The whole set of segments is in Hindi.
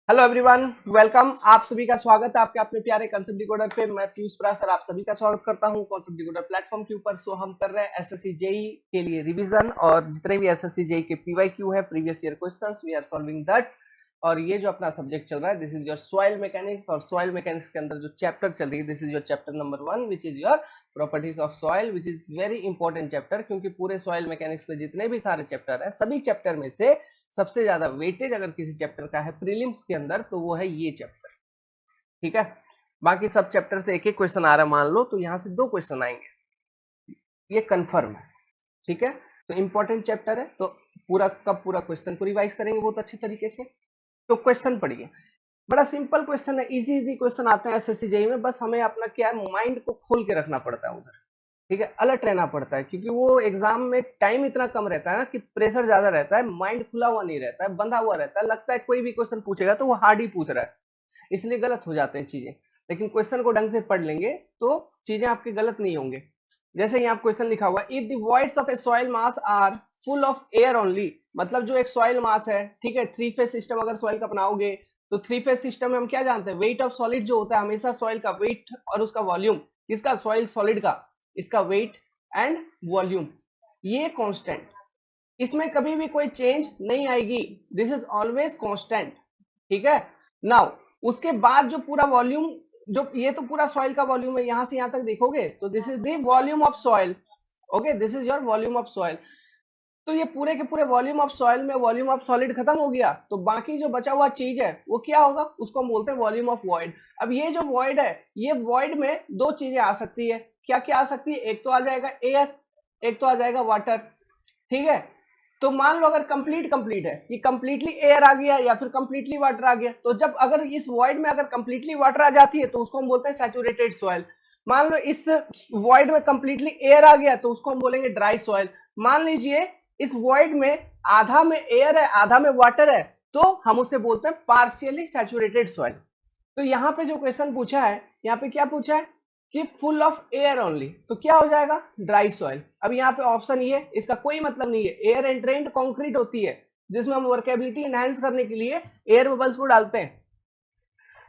Hello everyone, welcome. आप सभी का स्वागत है आपके अपने प्यारे कॉन्सेप्ट डिकोडर पे। मैं पीयूष सर आप सभी का स्वागत करता हूं कॉन्सेप्ट डिकोडर प्लेटफॉर्म के ऊपर। सो हम कर रहे हैं एसएससी जेई के लिए रिवीजन, और जितने भी एसएससी जेई के पीवाईक्यू है, previous year questions, we are solving that. और ये जो अपना सब्जेक्ट चल रहा है, this is your soil mechanics. और सॉइल मैकेनिक्स के अंदर जो चैप्टर चल रही है, this is your chapter number 1 which is your properties of soil, which is very important chapter. क्योंकि पूरे सॉइल मैकेनिक्स में जितने भी सारे चैप्टर है, सभी चैप्टर में से सबसे ज्यादा वेटेज अगर किसी चैप्टर का है प्रीलिम्स के अंदर, तो वो है ये चैप्टर। ठीक है, बाकी सब चैप्टर से एक एक क्वेश्चन आ रहा है मान लो, तो यहां से 2 क्वेश्चन आएंगे, ये कंफर्म है। ठीक है, तो इंपॉर्टेंट चैप्टर है, तो पूरा का पूरा क्वेश्चन को रिवाइज करेंगे बहुत अच्छे तरीके से। तो क्वेश्चन पढ़िए, बड़ा सिंपल क्वेश्चन है, इजी इजी क्वेश्चन आते हैं एसएससी जेई में। बस हमें अपना क्या माइंड को खोल के रखना पड़ता है उधर। ठीक है, अलर्ट रहना पड़ता है, क्योंकि वो एग्जाम में टाइम इतना कम रहता है ना, कि प्रेशर ज्यादा रहता है, माइंड खुला हुआ नहीं रहता है, बंधा हुआ रहता है। लगता है कोई भी क्वेश्चन पूछेगा तो वो हार्ड ही पूछ रहा है, इसलिए गलत हो जाते हैं चीजें। लेकिन क्वेश्चन को ढंग से पढ़ लेंगे तो चीजें आपके गलत नहीं होंगे। जैसे यहाँ क्वेश्चन लिखा हुआ, if the voids of a soil mass are full of air only, मतलब जो एक सॉइल मास है, ठीक है, थ्री फेज सिस्टम अगर सॉइल का बनाओगे, तो थ्री फेज सिस्टम में हम क्या जानते हैं, वेट ऑफ सॉलिड जो होता है हमेशा सॉइल का वेट और उसका वॉल्यूम, इसका सॉइल सॉलिड का, इसका वेट एंड वॉल्यूम, ये कांस्टेंट, इसमें कभी भी कोई चेंज नहीं आएगी, दिस इज ऑलवेज कांस्टेंट। ठीक है, नाउ उसके बाद जो पूरा वॉल्यूम, जो ये तो पूरा सॉइल का वॉल्यूम है, यहां से यहां तक देखोगे तो this is the volume of soil. Okay, this is your volume of soil. तो ये पूरे के पूरे वॉल्यूम ऑफ सॉइल में वॉल्यूम ऑफ सॉलिड खत्म हो गया, तो बाकी जो बचा हुआ चीज है वो क्या होगा, उसको हम बोलते हैं वॉल्यूम ऑफ वॉइड। अब ये जो वॉइड है, ये वॉइड में दो चीजें आ सकती है। क्या क्या आ सकती है, एक तो आ जाएगा एयर, एक तो आ जाएगा वाटर। ठीक है, तो मान लो अगर कंप्लीट कंप्लीट है कि कंप्लीटली एयर आ गया या फिर कंप्लीटली वाटर आ गया, तो जब अगर इस वॉइड में अगर कंप्लीटली वाटर आ जाती है तो उसको हम बोलते हैं सैचुरेटेड सॉइल। मान लो इस वॉइड में कंप्लीटली एयर आ गया तो उसको हम बोलेंगे ड्राई सॉइल। मान लीजिए इस वॉइड में आधा में एयर है आधा में वाटर है, तो हम उसे बोलते हैं पार्शियली सैचुरेटेड सॉइल। तो यहाँ पे जो क्वेश्चन पूछा है, यहाँ पे क्या पूछा है कि फुल ऑफ एयर ओनली, तो क्या हो जाएगा, ड्राई सॉइल। अब यहाँ पे ऑप्शन ये, इसका कोई मतलब नहीं है। एयर एंट्रेंड कंक्रीट होती है, जिसमें हम वर्केबिलिटी एनहांस करने के लिए एयर बबल्स को डालते हैं,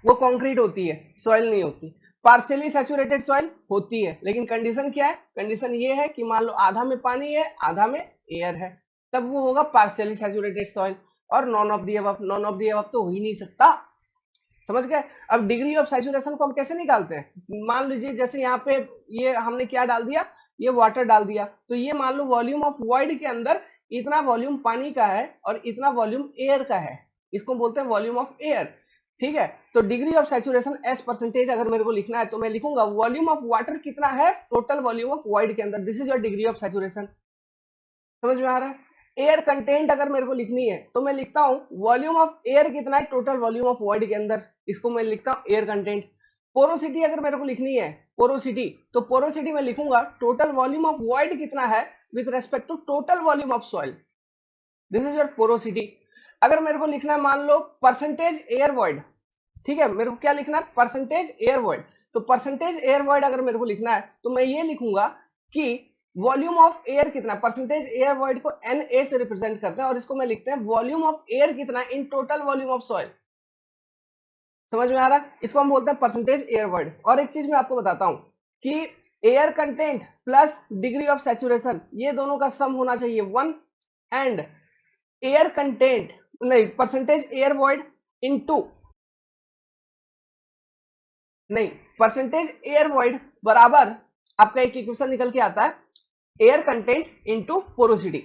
वो कंक्रीट होती है, सॉइल नहीं होती। पार्शियली सैचुरेटेड सॉइल होती है, लेकिन कंडीशन क्या है, कंडीशन ये है कि मान लो आधा में पानी है आधा में एयर है, तब वो होगा पार्शियली सैचुरेटेड सॉइल। और none of the above, none of the above तो हो ही नहीं सकता। समझ गए। अब डिग्री ऑफ सैचुरेशन को हम कैसे निकालते हैं, मान लीजिए जैसे यहाँ पे ये हमने क्या डाल दिया, ये वाटर डाल दिया, तो ये मान लो वॉल्यूम ऑफ वॉइड के अंदर इतना वॉल्यूम पानी का है और इतना वॉल्यूम एयर का है, इसको बोलते हैं वॉल्यूम ऑफ एयर। ठीक है, तो degree of saturation S percentage अगर मेरे को लिखना है तो मैं लिखूंगा वॉल्यूम ऑफ वाटर कितना है टोटल वॉल्यूम ऑफ वॉइड के अंदर, this is your degree of saturation. समझ में आ रहा है। एयर कंटेंट अगर मेरे को लिखनी है तो मैं लिखता हूं वॉल्यूम ऑफ एयर कितना है टोटल वॉल्यूम ऑफ वॉइड के अंदर, इसको मैं लिखता हूं एयर कंटेंट। पोरोसिटी अगर मेरे को लिखनी है, पोरोसिटी, तो पोरोसिटी में लिखूंगा टोटल वॉल्यूम ऑफ वॉइड कितना है with respect to total volume of soil, this is your porosity. अगर मेरे को लिखना है मान लो परसेंटेज एयर वॉइड, ठीक है, मेरे को क्या लिखना है, परसेंटेज एयर वॉइड। तो परसेंटेज एयर वॉइड अगर मेरे को लिखना है तो मैं ये लिखूंगा कि वॉल्यूम ऑफ एयर कितना, परसेंटेज एयर वॉइड को एन ए से रिप्रेजेंट करते हैं, और इसको मैं लिखते हैं वॉल्यूम ऑफ एयर कितना in total volume of soil. समझ में आ रहा है, इसको हम बोलते हैं परसेंटेज एयर वॉइड। और एक चीज मैं आपको बताता हूं कि air content plus degree of saturation, ये दोनों का सम होना चाहिए 1, एंड एयर कंटेंट नहीं, परसेंटेज एयर वॉइड इनटू, नहीं, परसेंटेज एयर वॉइड बराबर आपका एक इक्वेशन निकल के आता है एयर कंटेंट इनटू पोरोसिटी,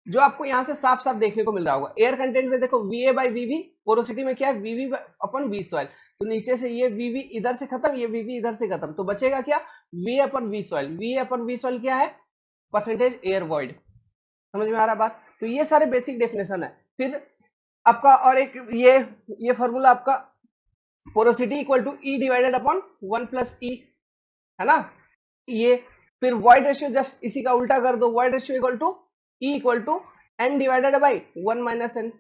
जो आपको यहां से साफ साफ देखने को मिल रहा होगा। एयर कंटेंट में देखो V A by V V, porosity में क्या है वीवी अपन वी सॉइल, तो नीचे से ये वीवी इधर से खत्म, ये वीवी इधर से खत्म, तो बचेगा क्या, V upon V soil. V upon V soil क्या है, परसेंटेज एयर वॉइड। समझ में आ रहा बात, तो ये सारे बेसिक डेफिनेशन है। फिर आपका और एक ये फॉर्मूला आपका porosity equal to e divided upon 1 plus e, है ना, ये। फिर वॉइड रेशियो जस्ट इसी का उल्टा कर दो, void ratio equal to E equal to N divided by 1 minus N.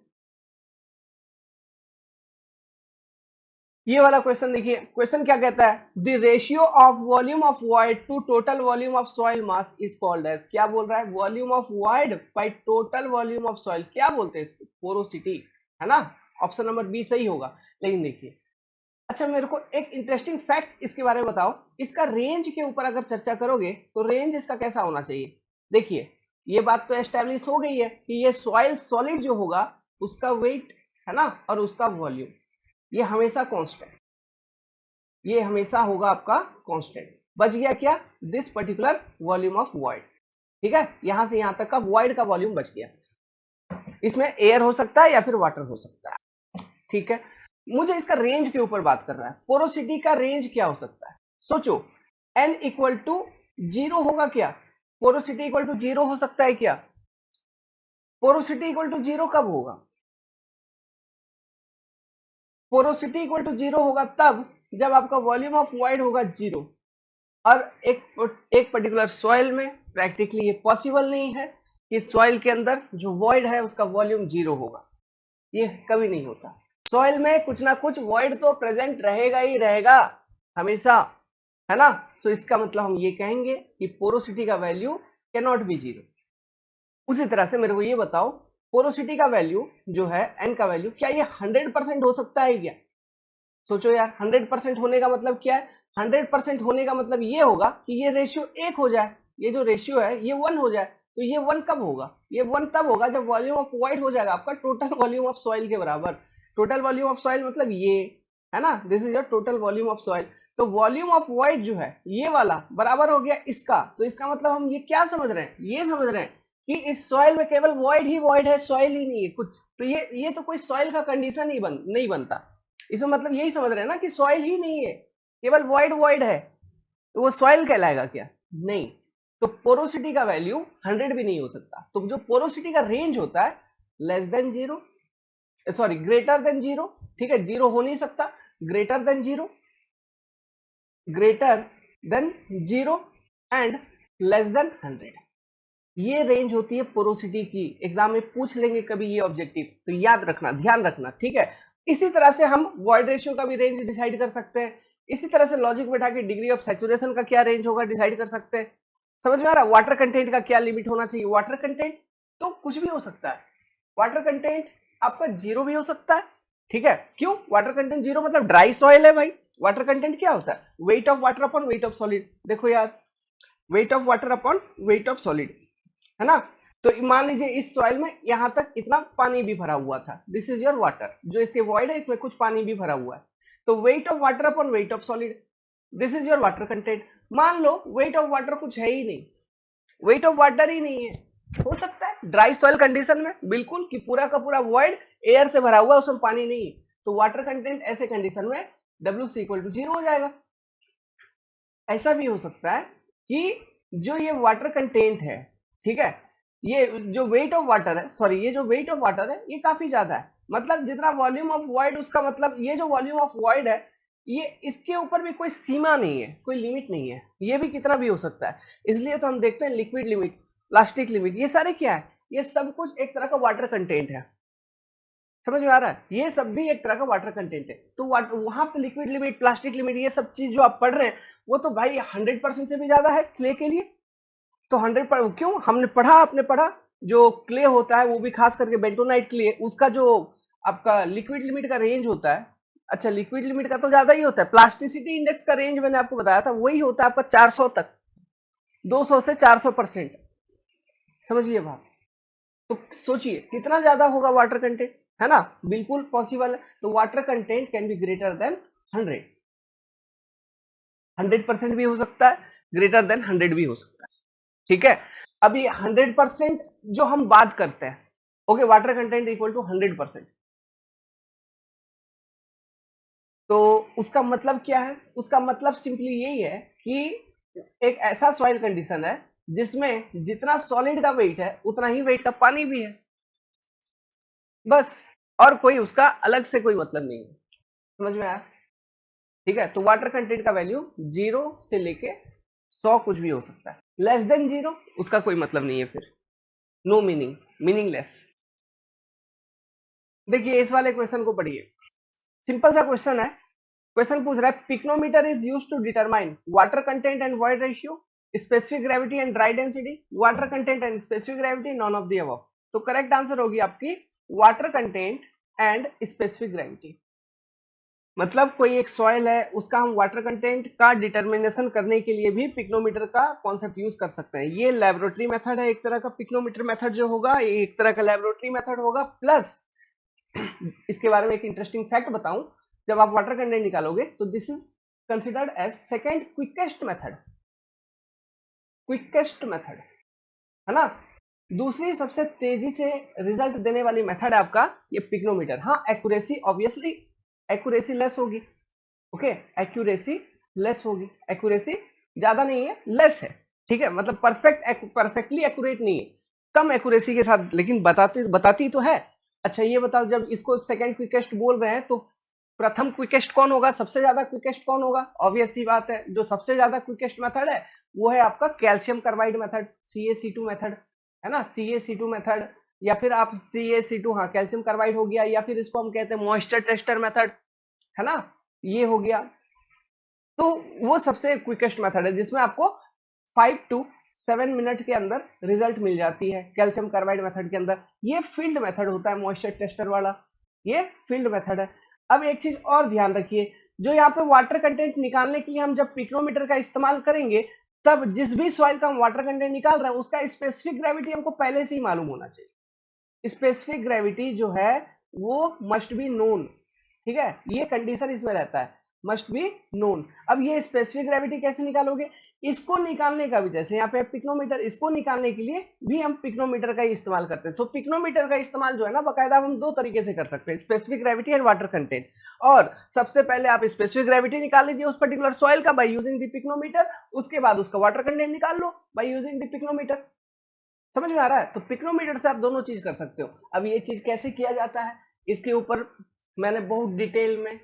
ये वाला क्वेश्चन देखिए, क्वेश्चन क्या कहता है, the ratio of volume of void to total volume of soil mass is called as, क्या बोल रहा है, volume of void by total volume of soil, क्या बोलते हैं इसको, पोरोसिटी, है ना। ऑप्शन नंबर बी सही होगा। लेकिन देखिए, अच्छा मेरे को एक इंटरेस्टिंग फैक्ट इसके बारे में बताओ, इसका रेंज के ऊपर अगर चर्चा करोगे तो रेंज इसका कैसा होना चाहिए। देखिए, ये बात तो एस्टेब्लिश हो गई है कि ये सॉइल सॉलिड जो होगा उसका वेट है ना और उसका वॉल्यूम ये हमेशा कांस्टेंट, ये हमेशा होगा आपका कांस्टेंट। बच गया क्या, this particular volume of void. ठीक है, यहां से यहां तक का वॉइड का वॉल्यूम बच गया। इसमें एयर हो सकता है या फिर वाटर हो सकता है। ठीक है, मुझे इसका रेंज के ऊपर बात कर रहा है, पोरोसिटी का रेंज क्या हो सकता है। सोचो, n इक्वल टू 0 होगा क्या, पोरोसिटी इक्वल टू 0 हो सकता है क्या। पोरोसिटी इक्वल टू 0 कब होगा, पोरोसिटी इक्वल टू 0 होगा तब जब आपका वॉल्यूम ऑफ वॉइड होगा 0। और एक पर्टिकुलर सॉइल में प्रैक्टिकली ये पॉसिबल नहीं है कि सॉइल के अंदर जो वॉइड है उसका वॉल्यूम 0 होगा, ये कभी नहीं होता। सॉइल में कुछ ना कुछ वॉइड तो प्रेजेंट रहेगा ही रहेगा हमेशा, है ना। सो इसका मतलब हम ये कहेंगे कि पोरोसिटी का वैल्यू कैन नॉट बी 0। उसी तरह से मेरे को ये बताओ, पोरोसिटी का वैल्यू जो है एन का वैल्यू, क्या ये 100% हो सकता है क्या। सोचो यार, 100% होने का मतलब क्या है, 100% होने का मतलब ये होगा कि ये रेशियो 1 हो जाए, ये जो रेशियो है ये 1 हो जाए। तो ये 1 कब होगा, ये 1 तब होगा जब वॉल्यूम ऑफ वॉइड हो जाएगा आपका टोटल वॉल्यूम ऑफ सॉइल के बराबर। टोटल वॉल्यूम ऑफ सॉइल मतलब ये है ना, this is your total volume of soil. तो वॉल्यूम ऑफ वॉइड जो है ये वाला बराबर हो गया इसका। तो इसका मतलब हम ये क्या समझ रहे हैं, ये समझ रहे हैं कि इस सॉइल में केवल वॉइड ही वॉइड है, सॉइल ही नहीं है कुछ। तो ये तो कोई सॉइल का कंडीशन ही नहीं बनता। इसमें मतलब यही समझ रहे हैं ना कि सॉइल ही नहीं है, केवल वॉइड वॉइड है, तो वो सॉइल कहलाएगा क्या, नहीं। तो पोरोसिटी का वैल्यू 100 भी नहीं हो सकता। तो जो पोरोसिटी का रेंज होता है less than 0, sorry greater than 0, ठीक है, 0 हो नहीं सकता, greater than 0, greater than 0 and less then 100, ये रेंज होती है पोरोसिटी की। एग्जाम में पूछ लेंगे कभी ये ऑब्जेक्टिव, तो याद रखना, ध्यान रखना, ठीक है। इसी तरह से हम वॉइड रेशियो का भी रेंज डिसाइड कर सकते हैं। इसी तरह से लॉजिक बैठा के डिग्री ऑफ सैचुरेशन का क्या रेंज होगा डिसाइड कर सकते हैं। समझ में आ रहा है, वाटर कंटेंट का क्या लिमिट होना चाहिए। वाटर कंटेंट तो कुछ भी हो सकता है, वाटर कंटेंट आपका 0 भी हो सकता है, ठीक है। क्यों, वाटर कंटेंट 0 मतलब ड्राई सॉइल है भाई। वाटर कंटेंट क्या होता है, weight of water upon weight of solid. देखो यार, weight of water upon weight of solid, है ना। तो मान लीजिए इस सॉइल में यहां तक इतना पानी भी भरा हुआ था, दिस इज योर वाटर। जो इसके वॉइड है इसमें कुछ पानी भी भरा हुआ है, तो weight of water upon weight of solid, this is your water content. मान लो वेट ऑफ वाटर कुछ है ही नहीं, वेट ऑफ वाटर ही नहीं है, हो सकता है ड्राई सॉइल कंडीशन में बिल्कुल कि पूरा का पूरा वॉइड एयर से भरा हुआ, उसमें पानी नहीं है, तो वाटर कंटेंट ऐसे कंडीशन में WC इक्वल टू 0 हो जाएगा। ऐसा भी हो सकता है कि जो ये वाटर कंटेंट है, ठीक है, ये जो वेट ऑफ वाटर है, सॉरी ये जो वेट ऑफ वाटर है ये काफी ज्यादा है, मतलब जितना वॉल्यूम ऑफ वॉइड उसका मतलब ये जो वॉल्यूम ऑफ वॉइड है ये इसके ऊपर भी कोई सीमा नहीं है, कोई लिमिट नहीं है, ये भी कितना भी हो सकता है। इसलिए तो हम देखते हैं लिक्विड लिमिट, प्लास्टिक लिमिट, ये सारे क्या है, ये सब कुछ एक तरह का वाटर कंटेंट है। समझ में आ रहा है, ये सब भी एक तरह का वाटर कंटेंट है। तो वहां पे लिक्विड लिमिट, प्लास्टिक लिमिट, ये सब चीज जो आप पढ़ रहे हैं वो तो भाई 100% से भी ज्यादा है क्ले के लिए। तो 100 क्यों, हमने पढ़ा, आपने पढ़ा, जो क्ले होता है वो भी खास करके बेंटोनाइट क्ले, उसका जो आपका लिक्विड लिमिट का रेंज होता है, अच्छा लिक्विड लिमिट का तो ज्यादा ही होता है, प्लास्टिसिटी इंडेक्स का रेंज मैंने आपको बताया था वही होता है आपका 400 तक, 200 से 400%। समझिए बात, तो सोचिए कितना ज्यादा होगा वाटर कंटेंट, है ना, बिल्कुल पॉसिबल है। तो water content can be greater than 100, 100% भी हो सकता है, ग्रेटर देन 100 भी हो सकता है, ठीक है। अभी 100% जो हम बात करते हैं, okay, water content equal to 100%, तो उसका मतलब क्या है, उसका मतलब सिंपली यही है कि एक ऐसा सॉइल कंडीशन है जिसमें जितना सॉलिड का वेट है उतना ही वेट का पानी भी है, बस, और कोई उसका अलग से कोई मतलब नहीं है। समझ में आया, ठीक है। तो वाटर कंटेंट का वैल्यू 0 से लेके 100 कुछ भी हो सकता है, लेस देन 0 उसका कोई मतलब नहीं है, फिर नो मीनिंग, मीनिंगलेस। देखिए इस वाले क्वेश्चन को पढ़िए, सिंपल सा क्वेश्चन है। क्वेश्चन पूछ रहा है pycnometer is used to determine water content and void ratio, specific gravity and dry density, water content and specific gravity, none of the above. तो करेक्ट आंसर होगी आपकी water content and specific gravity. मतलब कोई एक सॉइल है, उसका हम वाटर कंटेंट का डिटर्मिनेशन करने के लिए भी पिक्नोमीटर का कॉन्सेप्ट यूज कर सकते हैं। ये लेबोरेटरी मेथड है एक तरह का, पिक्नोमीटर मेथड जो होगा ये एक तरह का लेबोरेटरी मेथड होगा। प्लस इसके बारे में एक इंटरेस्टिंग फैक्ट बताऊं, जब आप वाटर कंटेंट निकालोगे तो this is considered as second quickest method, quickest method, है ना। दूसरी सबसे तेजी से रिजल्ट देने वाली मेथड है आपका ये पिक्नोमीटर। हाँ, एक्यूरेसी ऑब्वियसली एक्यूरेसी लेस होगी, ओके, एक्यूरेसी लेस होगी, एक्यूरेसी ज्यादा नहीं है, लेस है, ठीक है, मतलब परफेक्टली एक्यूरेट नहीं है, कम एक्यूरेसी के साथ, लेकिन बताती तो है। अच्छा ये बताओ, जब इसको सेकंड क्विकेस्ट बोल रहे हैं तो प्रथम क्विकेस्ट कौन होगा, सबसे ज्यादा क्विकेस्ट कौन होगा? ऑब्वियस सी बात है, जो सबसे ज्यादा क्विकेस्ट मेथड है वो है आपका calcium carbide method, CaC2 method, है ना, CaC2 मेथड, या फिर आप CaC2, हाँ कैल्शियम कार्बाइड हो गया, या फिर इसको हम कहते हैं मॉइस्चर टेस्टर मेथड, है ना, ये हो गया। तो वो सबसे क्विकेस्ट मेथड है जिसमें आपको 5 to 7 मिनट के अंदर रिजल्ट मिल जाती है कैल्शियम कार्बाइड मेथड के अंदर। ये फील्ड मेथड होता है मॉइस्चर टेस्टर वाला, ये फील्ड मेथड है। अब एक चीज और ध्यान रखिए, जो यहाँ पे वाटर कंटेंट निकालने के लिए हम जब पिक्नोमीटर का इस्तेमाल करेंगे, तब जिस भी सॉइल का हम वाटर कंटेंट निकाल रहे हैं उसका स्पेसिफिक ग्रेविटी हमको पहले से ही मालूम होना चाहिए। स्पेसिफिक ग्रेविटी जो है वो मस्ट बी नोन, ठीक है, ये कंडीशन इसमें रहता है, मस्ट बी नोन। अब ये स्पेसिफिक ग्रेविटी कैसे निकालोगे? इसको निकालने का भी, जैसे यहाँ पे पिक्नोमीटर, इसको निकालने के लिए भी हम पिक्नोमीटर का ही इस्तेमाल करते हैं। तो पिक्नोमीटर का इस्तेमाल जो है ना बकायदा हम दो तरीके से कर सकते हैं, specific gravity and water content. और सबसे पहले आप स्पेसिफिक ग्रेविटी निकाल लीजिए उस पर्टिकुलर सॉइल का बाय यूजिंग द पिक्नोमीटर, उसके बाद उसका वाटर कंटेंट निकाल लो बाय यूजिंग द पिक्नोमीटर। समझ में आ रहा है? तो पिक्नोमीटर से आप दोनों चीज कर सकते हो। अब ये चीज कैसे किया जाता है, इसके ऊपर मैंने बहुत डिटेल में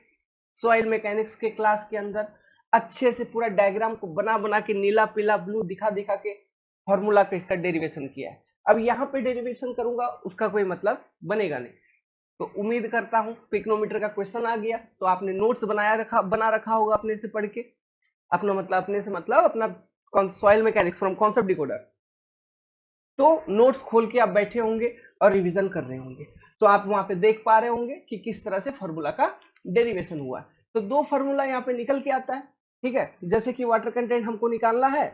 सॉइल मैकेनिक्स के क्लास के अंदर अच्छे से पूरा डायग्राम को बना बना के, नीला पीला ब्लू दिखा दिखा के फॉर्मूला का इसका डेरिवेशन किया है। अब यहाँ पे डेरिवेशन करूंगा उसका कोई मतलब बनेगा नहीं। तो उम्मीद करता हूं पिक्नोमीटर का क्वेश्चन आ गया तो आपने नोट्स बना रखा होगा अपने से पढ़ के, अपना मतलब अपने से मतलब अपना soil mechanics from concept decoder. तो नोट्स खोल के आप बैठे होंगे और रिवीजन कर रहे होंगे, तो आप वहां पे देख पा रहे होंगे कि किस तरह से फॉर्मूला का डेरिवेशन हुआ। तो दो फॉर्मूला यहाँ पे निकल के आता है, ठीक है। जैसे कि वाटर कंटेंट हमको निकालना है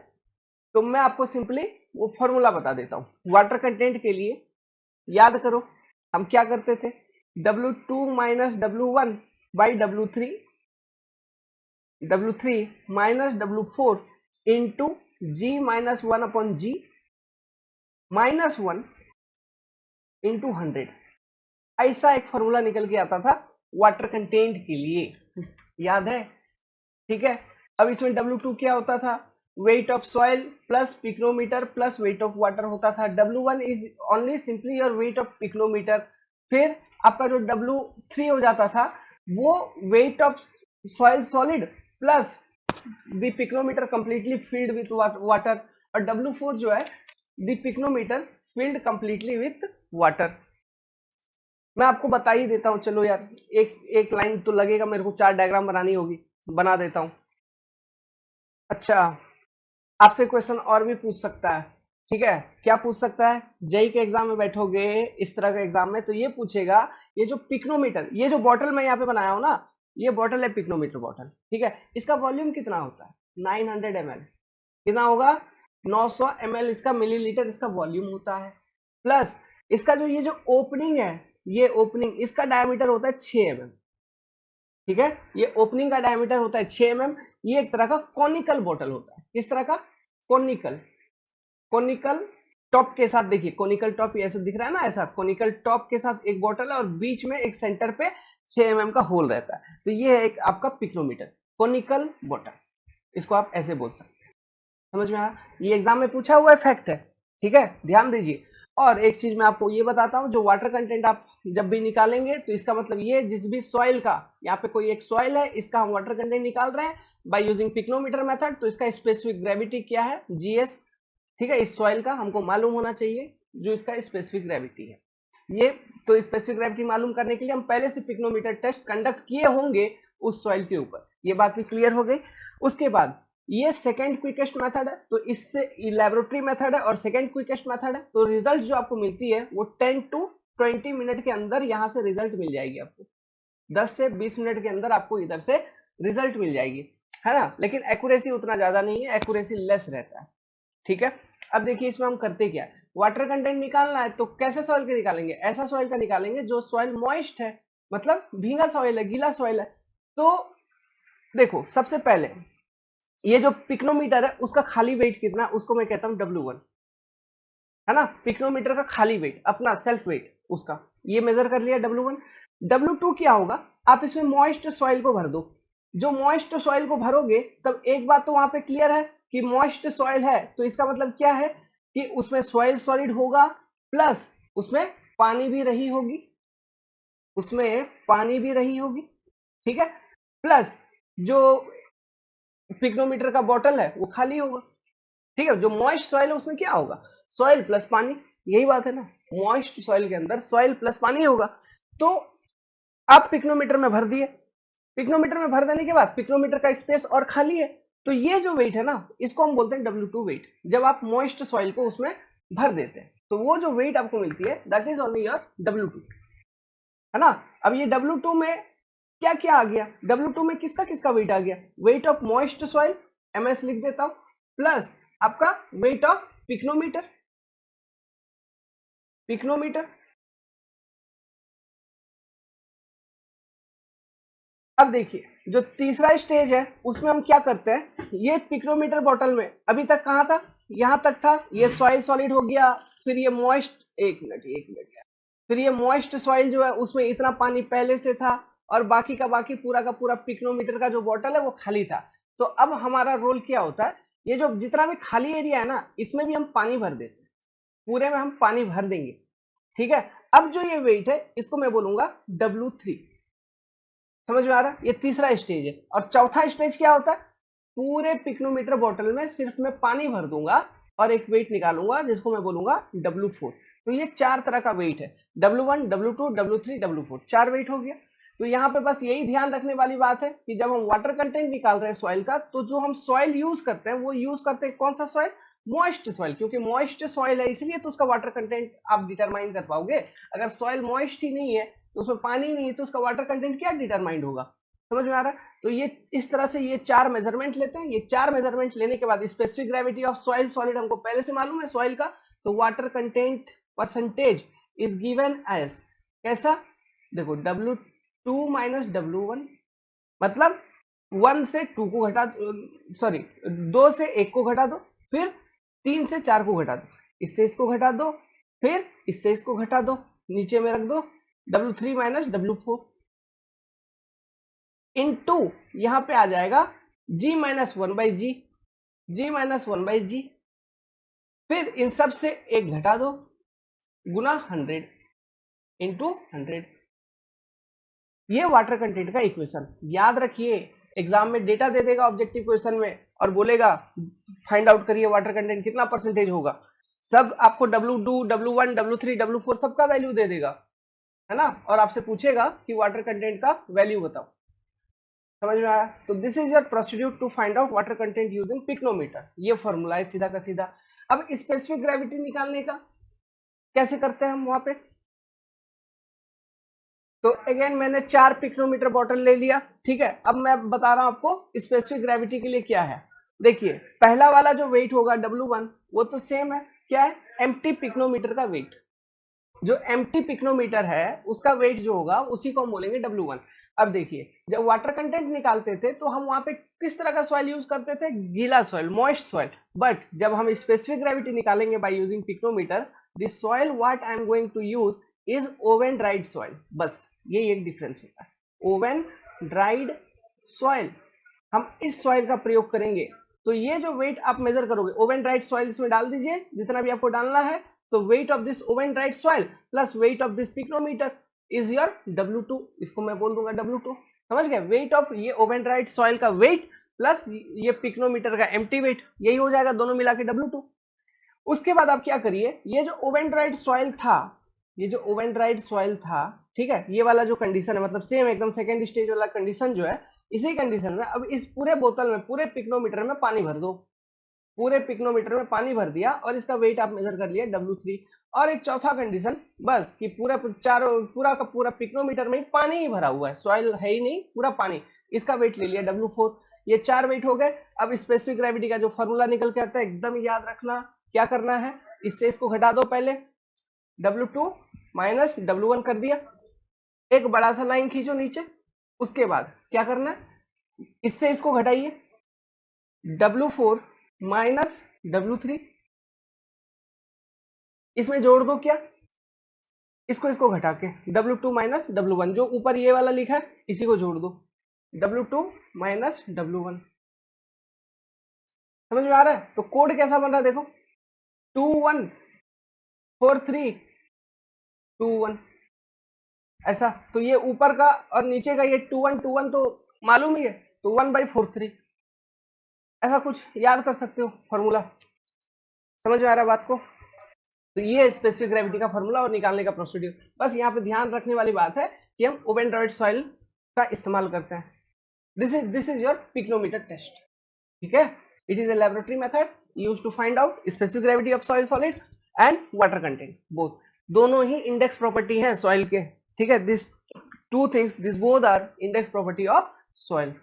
तो मैं आपको सिंपली वो फॉर्मूला बता देता हूँ। वाटर कंटेंट के लिए याद करो हम क्या करते थे, W2 minus W1 by W3 minus W4 into G minus 1 upon G minus 1 into 100। ऐसा एक फॉर्मूला निकल के आता था वाटर कंटेंट के लिए, याद है? ठीक है। अब इसमें W2 क्या होता था, weight of soil plus pycnometer plus weight of water होता था। W1 is only simply your weight of pycnometer. फिर आपका जो W3 हो जाता था वो weight of soil solid plus the pycnometer completely filled with water. और W4 जो है the pycnometer field completely with water. मैं आपको बता ही देता हूं, चलो यार, एक एक लाइन तो लगेगा मेरे को, 4 डायग्राम बनानी होगी, बना देता हूं। अच्छा, आपसे क्वेश्चन और भी पूछ सकता है, ठीक है, क्या पूछ सकता है? जेई के एग्जाम में बैठोगे इस तरह का एग्जाम में तो ये पूछेगा, ये जो पिक्नोमीटर, ये जो बॉटल मैं यहाँ पे बनाया हूं ना, ये बॉटल है पिक्नोमीटर बॉटल, ठीक है, इसका वॉल्यूम कितना होता है? 900 ml। कितना होगा? 900 ml इसका मिलीलीटर इसका वॉल्यूम होता है। प्लस इसका जो ये जो ओपनिंग है, ये ओपनिंग इसका डायमीटर होता है 6 mm, ठीक है, ये ओपनिंग का डायमीटर होता है 6 mm। ये एक तरह का कॉनिकल बॉटल होता है। किस तरह का? कॉनिकल, कॉनिकल टॉप के साथ। देखिए कॉनिकल टॉप ऐसा दिख रहा है ना, ऐसा कॉनिकल टॉप के साथ एक बॉटल है और बीच में एक सेंटर पे 6 mm का होल रहता है। तो ये है एक आपका पिक्नोमीटर, कॉनिकल बॉटल, इसको आप ऐसे बोल सकते हैं। समझ में आया? ये एग्जाम में पूछा हुआ फैक्ट है, ठीक है, ध्यान दीजिए। और एक चीज मैं आपको ये बताता हूं, जो वाटर कंटेंट आप जब भी निकालेंगे तो इसका मतलब ये, जिस भी सॉइल का, यहाँ पे कोई एक सॉइल है, इसका हम वाटर कंटेंट निकाल रहे हैं बाय यूजिंग पिक्नोमीटर मेथड, तो इसका स्पेसिफिक ग्रेविटी क्या है? GS, ठीक है, इस सॉइल का हमको मालूम होना चाहिए जो इसका स्पेसिफिक ग्रेविटी है ये। तो स्पेसिफिक ग्रेविटी मालूम करने के लिए हम पहले से पिक्नोमीटर टेस्ट कंडक्ट किए होंगे उस सॉइल के ऊपर। ये बात भी क्लियर हो गई। उसके बाद ये सेकंड क्विकेस्ट मेथड है, तो इससे लैबोरेटरी मेथड है और सेकंड क्विकेस्ट मेथड है, तो रिजल्ट जो आपको मिलती है वो 10 to 20 मिनट के अंदर यहाँ से रिजल्ट मिल जाएगी आपको, 10 से 20 मिनट के अंदर आपको इधर से रिजल्ट मिल जाएगी, है ना। लेकिन एक्यूरेसी उतना ज्यादा नहीं है, एक्यूरेसी लेस रहता है, ठीक है। अब देखिए इसमें हम करते क्या है, वाटर कंटेंट निकालना है तो कैसे सॉइल का निकालेंगे, ऐसा सॉइल का निकालेंगे जो सॉइल मॉइस्ट है, मतलब भीगा सॉइल है, गीला सॉइल है। तो देखो सबसे पहले ये जो पिक्नोमीटर है उसका खाली वेट कितना है, उसको मैं कहता हूं W1, है ना। पिक्नोमीटर का खाली वेट, अपना सेल्फ वेट उसका, ये मेजर कर लिया W1। W2 क्या होगा, आप इसमें मॉइस्ट सॉइल को भर दो। जो मॉइस्ट सॉइल को भरोगे तब एक बात तो वहां पे क्लियर है कि मॉइस्ट सॉइल है, तो इसका मतलब क्या है कि उसमें सॉइल सॉलिड होगा, प्लस उसमें पानी भी रही होगी, उसमें पानी भी रही होगी, ठीक है। प्लस जो पिक्नोमीटर का बॉटल है वो खाली होगा, ठीक है। जो मॉइस्ट सॉइल है उसमें क्या होगा, सॉइल प्लस पानी, यही बात है ना। मॉइस्ट सॉइल के अंदर सॉइल प्लस पानी होगा। तो आप पिक्नोमीटर में भर दिए, पिक्नोमीटर में भर देने के बाद पिक्नोमीटर का स्पेस और खाली है, तो ये जो वेट है ना इसको हम बोलते हैं W2 वेट। जब आप मॉइस्ट सॉइल को उसमें भर देते हैं तो वो जो वेट आपको मिलती है that is only your W2, है ना। अब ये W2 में क्या क्या आ गया, W2 में किसका किसका वेट आ गया, weight of moist soil, MS लिख देता हूं, प्लस आपका वेट ऑफ पिक्नोमीटर, पिक्नोमीटर। अब देखिए जो तीसरा स्टेज है उसमें हम क्या करते हैं, ये पिक्नोमीटर बॉटल में अभी तक कहाँ था, यहां तक था, ये सॉइल सॉलिड हो गया, फिर ये मॉइस्ट, एक मिनट, फिर ये मॉइस्ट सॉइल जो है उसमें इतना पानी पहले से था, और बाकी का बाकी पूरा का पूरा पिक्नोमीटर का जो बॉटल है वो खाली था। तो अब हमारा रोल क्या होता है, ये जो जितना भी खाली एरिया है ना इसमें भी हम पानी भर देते हैं, पूरे में हम पानी भर देंगे, ठीक है। अब जो ये वेट है इसको मैं बोलूंगा W3, समझ में आ रहा है, ये तीसरा स्टेज है। और चौथा स्टेज क्या होता है, पूरे पिक्नोमीटर बॉटल में सिर्फ मैं पानी भर दूंगा और एक वेट निकालूंगा जिसको मैं बोलूंगा W4। तो ये चार तरह का वेट है, W1, W2, W3, W4, चार वेट हो गया। तो यहाँ पे बस यही ध्यान रखने वाली बात है कि जब हम वाटर कंटेंट निकाल रहे हैं सॉइल का, तो जो हम सॉइल यूज करते हैं वो यूज करते हैं कौन सा सॉइल, मॉइस्ट सॉइल, क्योंकि मॉइस्ट सॉइल है इसलिए तो उसका वाटर कंटेंट आप डिटरमाइन कर पाओगे। अगर सॉइल मॉइस्ट ही नहीं है तो उसमें पानी नहीं है तो उसका वाटर कंटेंट क्या डिटरमाइंड होगा, समझ में आ रहा है। तो ये इस तरह से ये चार मेजरमेंट लेते हैं, ये चार मेजरमेंट लेने के बाद specific gravity of soil solid हमको पहले से मालूम है सॉइल का, तो water content percentage is given as कैसा, देखो W2 माइनस W1, मतलब 1 से 2 को घटा, सॉरी 2 से 1 को घटा दो, फिर 3 से 4 को घटा दो, इससे इसको घटा दो, फिर इससे इसको घटा दो, नीचे में रख दो W3 माइनस W4 इनटू यहां पे आ जाएगा G-1/G, G-1/G, फिर इन सब से एक घटा दो गुना 100 इंटू 100। ये वाटर कंटेंट का इक्वेशन याद रखिए, एग्जाम में डेटा दे देगा ऑब्जेक्टिव क्वेश्चन में और बोलेगा फाइंड आउट करिए वाटर कंटेंट कितना परसेंटेज होगा, सब आपको W2, W1, W3, W4 सबका वैल्यू दे देगा, है ना। और आपसे पूछेगा कि वाटर कंटेंट का वैल्यू बताओ, समझ में आया। तो this is your procedure to find out water content using pycnometer, ये फॉर्मूला है सीधा का सीधा। अब स्पेसिफिक ग्रेविटी निकालने का कैसे करते हैं हम वहां पे, तो अगेन मैंने 4 पिक्नोमीटर बॉटल ले लिया, ठीक है। अब मैं बता रहा हूं आपको स्पेसिफिक ग्रेविटी के लिए क्या है। देखिए पहला वाला जो वेट होगा W1 वो तो सेम है, क्या है, एम्प्टी पिक्नोमीटर का वेट, जो एम्प्टी पिक्नोमीटर है उसका वेट जो होगा उसी को हम बोलेंगे W1। अब देखिए जब वाटर कंटेंट निकालते थे तो हम वहां पे किस तरह का सॉइल यूज करते थे, गीला सॉइल, मॉइस्ट सॉइल। बट जब हम स्पेसिफिक ग्रेविटी निकालेंगे by using pycnometer, the soil what I am going to use is oven dried soil, बस ये एक डिफरेंस होता है, ओवन ड्राइड सॉइल, हम इस सॉइल का प्रयोग करेंगे। तो ये जो वेट आप मेजर करोगे ओवन ड्राइड सॉइल इसमें डाल दीजिए जितना भी आपको डालना है, तो weight of this oven dried soil plus weight of this pycnometer is your W2, इसको मैं बोल दूंगा W2, समझ गए। वेट ऑफ ये ओवन ड्राइड सॉइल का वेट प्लस ये पिक्नोमीटर का एम्प्टी वेट, यही हो जाएगा दोनों मिला के W2। उसके बाद आप क्या करिए, ये जो ओवन ड्राइड सॉइल था, ये जो ओवन ड्राइड सॉइल था, ठीक है, ये वाला जो कंडीशन है मतलब सेम एकदम सेकंड स्टेज वाला कंडीशन जो है, इसी कंडीशन में अब इस पूरे बोतल में पूरे पिक्नोमीटर में पानी भर दो, पूरे पिक्नोमीटर में पानी भर दिया और इसका वेट आप मेजर कर लिया W3। और एक चौथा कंडीशन बस कि पूरा का पूरा पिक्नोमीटर में पानी ही भरा हुआ है, सॉइल है ही नहीं, पूरा पानी। इसका वेट ले लिया W4। ये 4 वेट हो गए। अब स्पेसिफिक ग्रेविटी का जो फॉर्मूला निकल के आता है एकदम याद रखना। क्या करना है, इससे इसको घटा दो पहले, W2 माइनस W1 कर दिया, एक बड़ा सा लाइन खींचो नीचे। उसके बाद क्या करना है, इससे इसको घटाइए, W4 माइनस W3, इसमें जोड़ दो क्या, इसको घटा के W2 माइनस W1, जो ऊपर ये वाला लिखा है इसी को जोड़ दो, W2 माइनस W1। समझ में आ रहा है? तो कोड कैसा बन रहा है देखो, 2 1 4 3 2 1, ऐसा। तो ये ऊपर का और नीचे का ये 2 1 तो मालूम ही है, तो 1/4 ऐसा कुछ याद कर सकते हो फॉर्मूला। समझ में आ रहा है बात को? तो ये स्पेसिफिक ग्रेविटी का फॉर्मूला और निकालने का प्रोसीड्यूर। बस यहाँ पे ध्यान रखने वाली बात है कि हम ओवेंड्रॉइड सॉइल का इस्तेमाल करते हैं। This is your pycnometer test, ठीक है। It is a laboratory method used to find out specific gravity of soil solid and water content, both. दोनों ही इंडेक्स प्रॉपर्टी हैं सॉइल के, ठीक है। This two things, this both are index property of soil.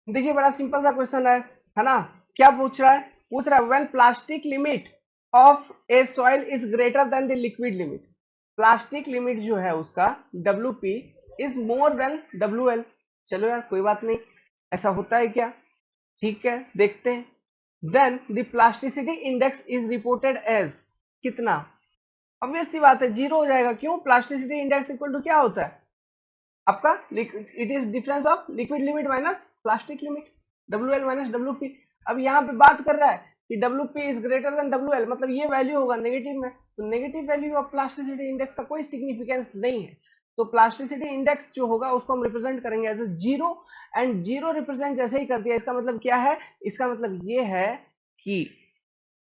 देखिए बड़ा सिंपल सा क्वेश्चन है ना। क्या पूछ रहा है, पूछ रहा है when plastic limit of a soil is greater then the liquid limit. Plastic limit जो है उसका WP is more than WL। चलो यार कोई बात नहीं, ऐसा होता है क्या, ठीक है देखते हैं। Then the plasticity index is reported as कितना। ऑब्वियस सी बात है 0 हो जाएगा। क्यों, प्लास्टिसिटी इंडेक्स इक्वल टू क्या होता है आपका, it is difference of liquid limit minus plastic limit, WL minus WP। अब यहाँ पे बात कर रहा है कि WP is greater then WL, मतलब ये वैल्यू होगा नेगेटिव में, तो negative value of plasticity index का कोई सिग्निफिकेंस नहीं है। तो प्लास्टिसिटी इंडेक्स जो होगा उसको हम रिप्रेजेंट करेंगे एज ए 0, एंड 0 रिप्रेजेंट जैसे ही कर दिया, इसका मतलब क्या है, इसका मतलब ये है कि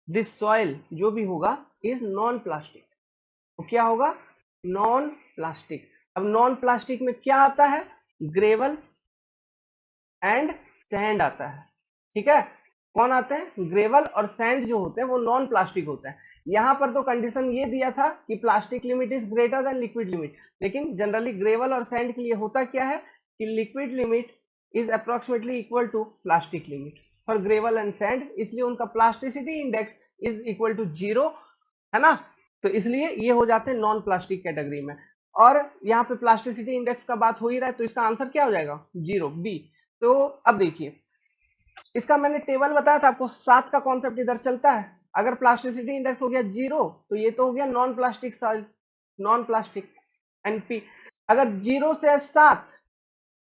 दिस सॉइल जो भी होगा इज नॉन प्लास्टिक। तो क्या होगा, नॉन प्लास्टिक। अब नॉन प्लास्टिक में क्या आता है, ग्रेवल एंड सैंड आता है, ठीक है। कौन आते हैं, ग्रेवल और सैंड जो होते हैं वो नॉन प्लास्टिक होते हैं। यहां पर तो कंडीशन ये दिया था कि plastic limit is greater than liquid limit, लेकिन जनरली ग्रेवल और सैंड के लिए होता क्या है कि liquid limit is approximately equal to plastic limit for gravel and sand, इसलिए उनका plasticity index is equal to 0, है ना। तो इसलिए ये हो जाते हैं नॉन प्लास्टिक कैटेगरी में। और यहाँ पे प्लास्टिसिटी इंडेक्स का बात हो ही रहा है, तो इसका आंसर क्या हो जाएगा, 0, बी। तो अब देखिए इसका मैंने टेबल बताया था आपको, 7 का कॉन्सेप्ट इधर चलता है। अगर प्लास्टिसिटी इंडेक्स हो गया 0 तो ये तो हो गया non plastic soil, non plastic NP। अगर 0 से 7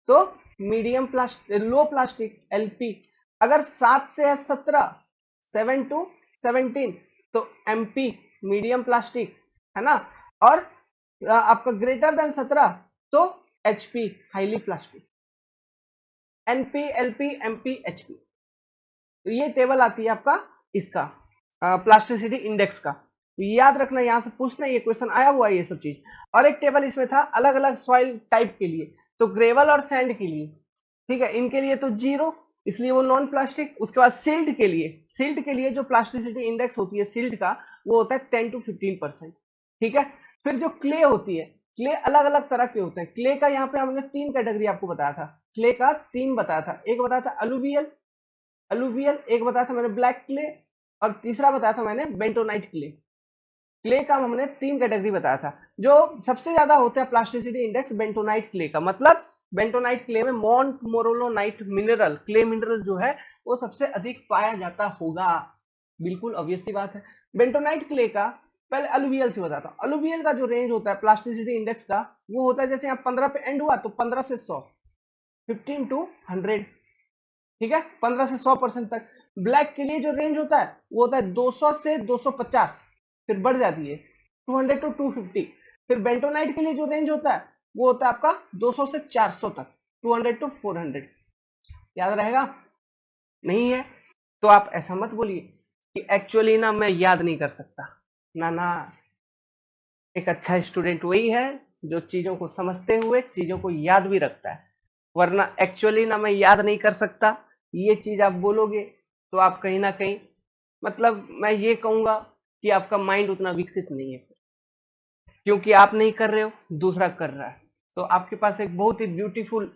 तो medium plastic, low plastic LP। अगर 7 से 17, 7 to 17 तो MP, मीडियम प्लास्टिक, है ना। और आपका ग्रेटर देन 17 तो HP, highly plastic. NP LP MP HP, तो ये टेबल आती है आपका इसका प्लास्टिसिटी इंडेक्स का। तो याद रखना, यहां से पूछना, ये क्वेश्चन आया हुआ है ये सब चीज। और एक टेबल इसमें था अलग अलग सॉइल टाइप के लिए, तो ग्रेवल और सैंड के लिए, ठीक है, इनके लिए तो 0, इसलिए वो नॉन प्लास्टिक। उसके बाद सिल्ट के लिए, सिल्ट के लिए जो प्लास्टिसिटी इंडेक्स होती है सिल्ट का, वो होता है 10 to 15%, ठीक है। फिर जो क्ले होती है, क्ले अलग अलग तरह के होते हैं। क्ले का यहाँ पे हमने 3 कैटेगरी आपको बताया था, क्ले का 3 बताया था। एक बताया था अलुवियल, एक बताया था मैंने ब्लैक क्ले, और तीसरा बताया था मैंने बेंटोनाइट क्ले। क्ले का हमने 3 कैटेगरी बताया था। जो सबसे ज्यादा होता है प्लास्टिसिटी इंडेक्स बेंटोनाइट क्ले का, मतलब बेंटोनाइट क्ले में मॉन्ट मोरोलोनाइट मिनरल, क्ले मिनरल जो है वो सबसे अधिक पाया जाता होगा, बिल्कुल ऑब्वियस सी बात है। बेंटोनाइट क्ले का पहले अलुवियल से बताता हूँ। अलुवियल का जो रेंज होता है प्लास्टिसिटी इंडेक्स का, वो होता है जैसे यहाँ 15 पे एंड हुआ तो 15 से 100, 15 to 100, ठीक है, 15 से 100% तक। ब्लैक के लिए जो रेंज होता है वो होता है 200 से 250, फिर बढ़ जाती है 200 to 250। फिर बेंटोनाइट के लिए जो रेंज होता है वो होता है आपका 200 से 400 तक, 200 to 400। याद रहेगा, नहीं है तो आप ऐसा मत बोलिए कि एक्चुअली ना मैं याद नहीं कर सकता, ना ना। एक अच्छा स्टूडेंट वही है जो चीजों को समझते हुए चीजों को याद भी रखता है, वरना एक्चुअली ना मैं याद नहीं कर सकता ये चीज आप बोलोगे तो आप कहीं ना कहीं मतलब मैं ये कहूंगा कि आपका माइंड उतना विकसित नहीं है, क्योंकि आप नहीं कर रहे हो, दूसरा कर रहा है। तो आपके पास एक बहुत ही ब्यूटीफुल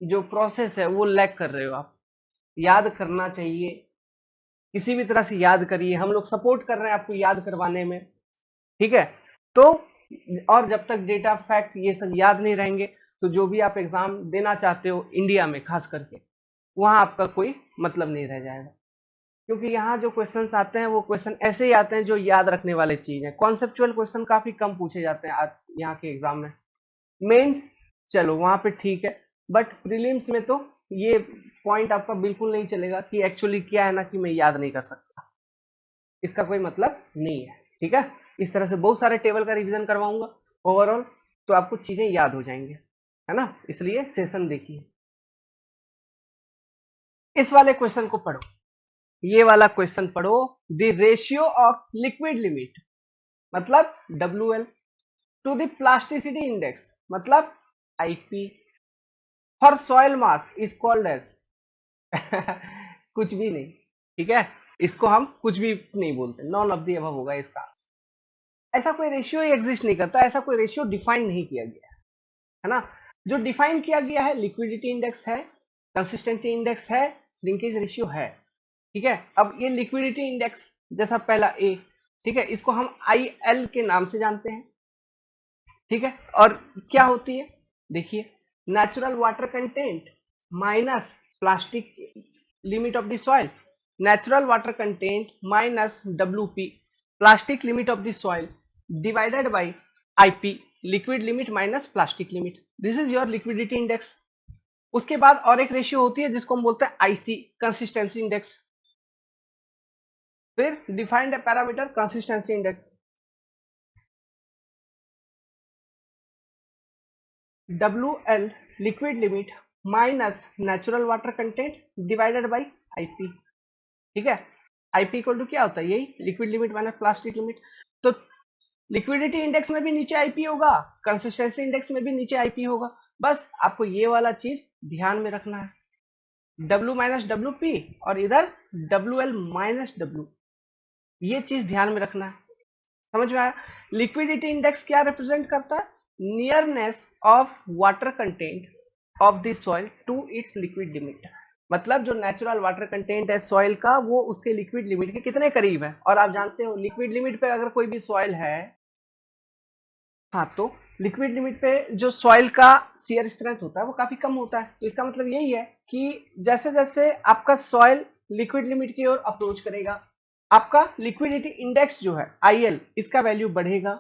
जो प्रोसेस है वो लैक कर रहे हो आप। याद करना चाहिए, किसी भी तरह से याद करिए, हम लोग सपोर्ट कर रहे हैं आपको याद करवाने में, ठीक है। तो और जब तक डेटा फैक्ट ये सब याद नहीं रहेंगे, तो जो भी आप एग्जाम देना चाहते हो इंडिया में खास करके, वहां आपका कोई मतलब नहीं रह जाएगा। क्योंकि यहाँ जो क्वेश्चंस आते हैं वो क्वेश्चन ऐसे ही आते हैं जो याद रखने वाले चीज है। कॉन्सेप्चुअल क्वेश्चन काफी कम पूछे जाते हैं यहाँ के एग्जाम में। मेंस चलो वहां पे ठीक है, बट प्रीलिम्स में तो ये पॉइंट आपका बिल्कुल नहीं चलेगा कि एक्चुअली क्या है ना कि मैं याद नहीं कर सकता, इसका कोई मतलब नहीं है, ठीक है। इस तरह से बहुत सारे टेबल का रिवीजन करवाऊंगा ओवरऑल, तो आपको चीजें याद हो जाएंगे, है ना। इसलिए सेशन देखिए। इस वाले क्वेश्चन को पढ़ो, ये वाला क्वेश्चन पढ़ो। The ratio of liquid limit मतलब WL to the plasticity index मतलब IP for soil mass is called as कुछ भी नहीं, ठीक है। इसको हम कुछ भी नहीं बोलते, नॉन ऑफ द अबव होगा इसका आंसर। ऐसा कोई रेशियो एग्जिस्ट नहीं करता, ऐसा कोई रेशियो डिफाइन नहीं किया गया है ना। जो डिफाइन किया गया है लिक्विडिटी इंडेक्स है, कंसिस्टेंसी इंडेक्स है, श्रिंकेज रेशियो है, ठीक है। अब ये लिक्विडिटी इंडेक्स जैसा पहला ए, ठीक है, इसको हम IL के नाम से जानते हैं, ठीक है। और क्या होती है देखिए, natural water content minus plastic limit of the soil, natural water content minus WP plastic limit of the soil divided by IP liquid limit minus plastic limit, this is your liquidity index. उसके बाद और एक रेशियो होती है जिसको हम बोलते हैं IC कंसिस्टेंसी इंडेक्स, फिर defined parameter consistency index, WL liquid limit minus natural water content divided by IP, ठीक है। IP इक्वल टू क्या होता है, यही liquid limit minus plastic limit. तो लिक्विडिटी इंडेक्स में भी नीचे IP होगा, कंसिस्टेंसी इंडेक्स में भी नीचे IP होगा। बस आपको ये वाला चीज ध्यान में रखना है, W माइनस WP और इधर WL माइनस W, ये चीज ध्यान में रखना है। समझ में आया। लिक्विडिटी इंडेक्स क्या रिप्रेजेंट करता है, nearness of water content of the soil to its liquid limit, मतलब जो नेचुरल वाटर कंटेंट है सॉइल का वो उसके लिक्विड लिमिट के कितने करीब है। और आप जानते हो लिक्विड लिमिट पे अगर कोई भी सॉइल है, हाँ, तो लिक्विड लिमिट पे जो सॉइल का शियर स्ट्रेंथ होता है वो काफी कम होता है। तो इसका मतलब यही है कि जैसे जैसे आपका सॉइल लिक्विड लिमिट की ओर अप्रोच करेगा, आपका लिक्विडिटी इंडेक्स जो है IL, इसका वैल्यू बढ़ेगा,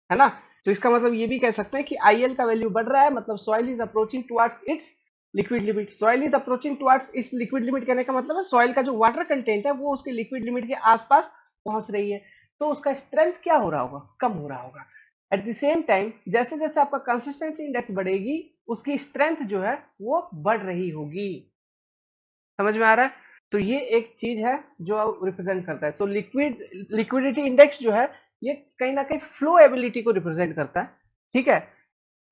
है ना। तो इसका मतलब ये भी कह सकते हैं कि IL का वैल्यू बढ़ रहा है, मतलब soil is approaching towards it's liquid limit. Soil is approaching towards it's liquid limit कहने का मतलब है सॉइल का जो वाटर कंटेंट है वो उसके लिक्विड लिमिट के आसपास पहुंच रही है, तो उसका स्ट्रेंथ क्या हो रहा होगा, कम हो रहा होगा। एट द सेम टाइम जैसे जैसे आपका कंसिस्टेंसी इंडेक्स बढ़ेगी, उसकी स्ट्रेंथ जो है वो बढ़ रही होगी। समझ में आ रहा है। तो ये एक चीज है जो रिप्रेजेंट करता है। सो लिक्विडिटी इंडेक्स जो है ये कहीं ना कहीं फ्लो एबिलिटी को रिप्रेजेंट करता है, ठीक है।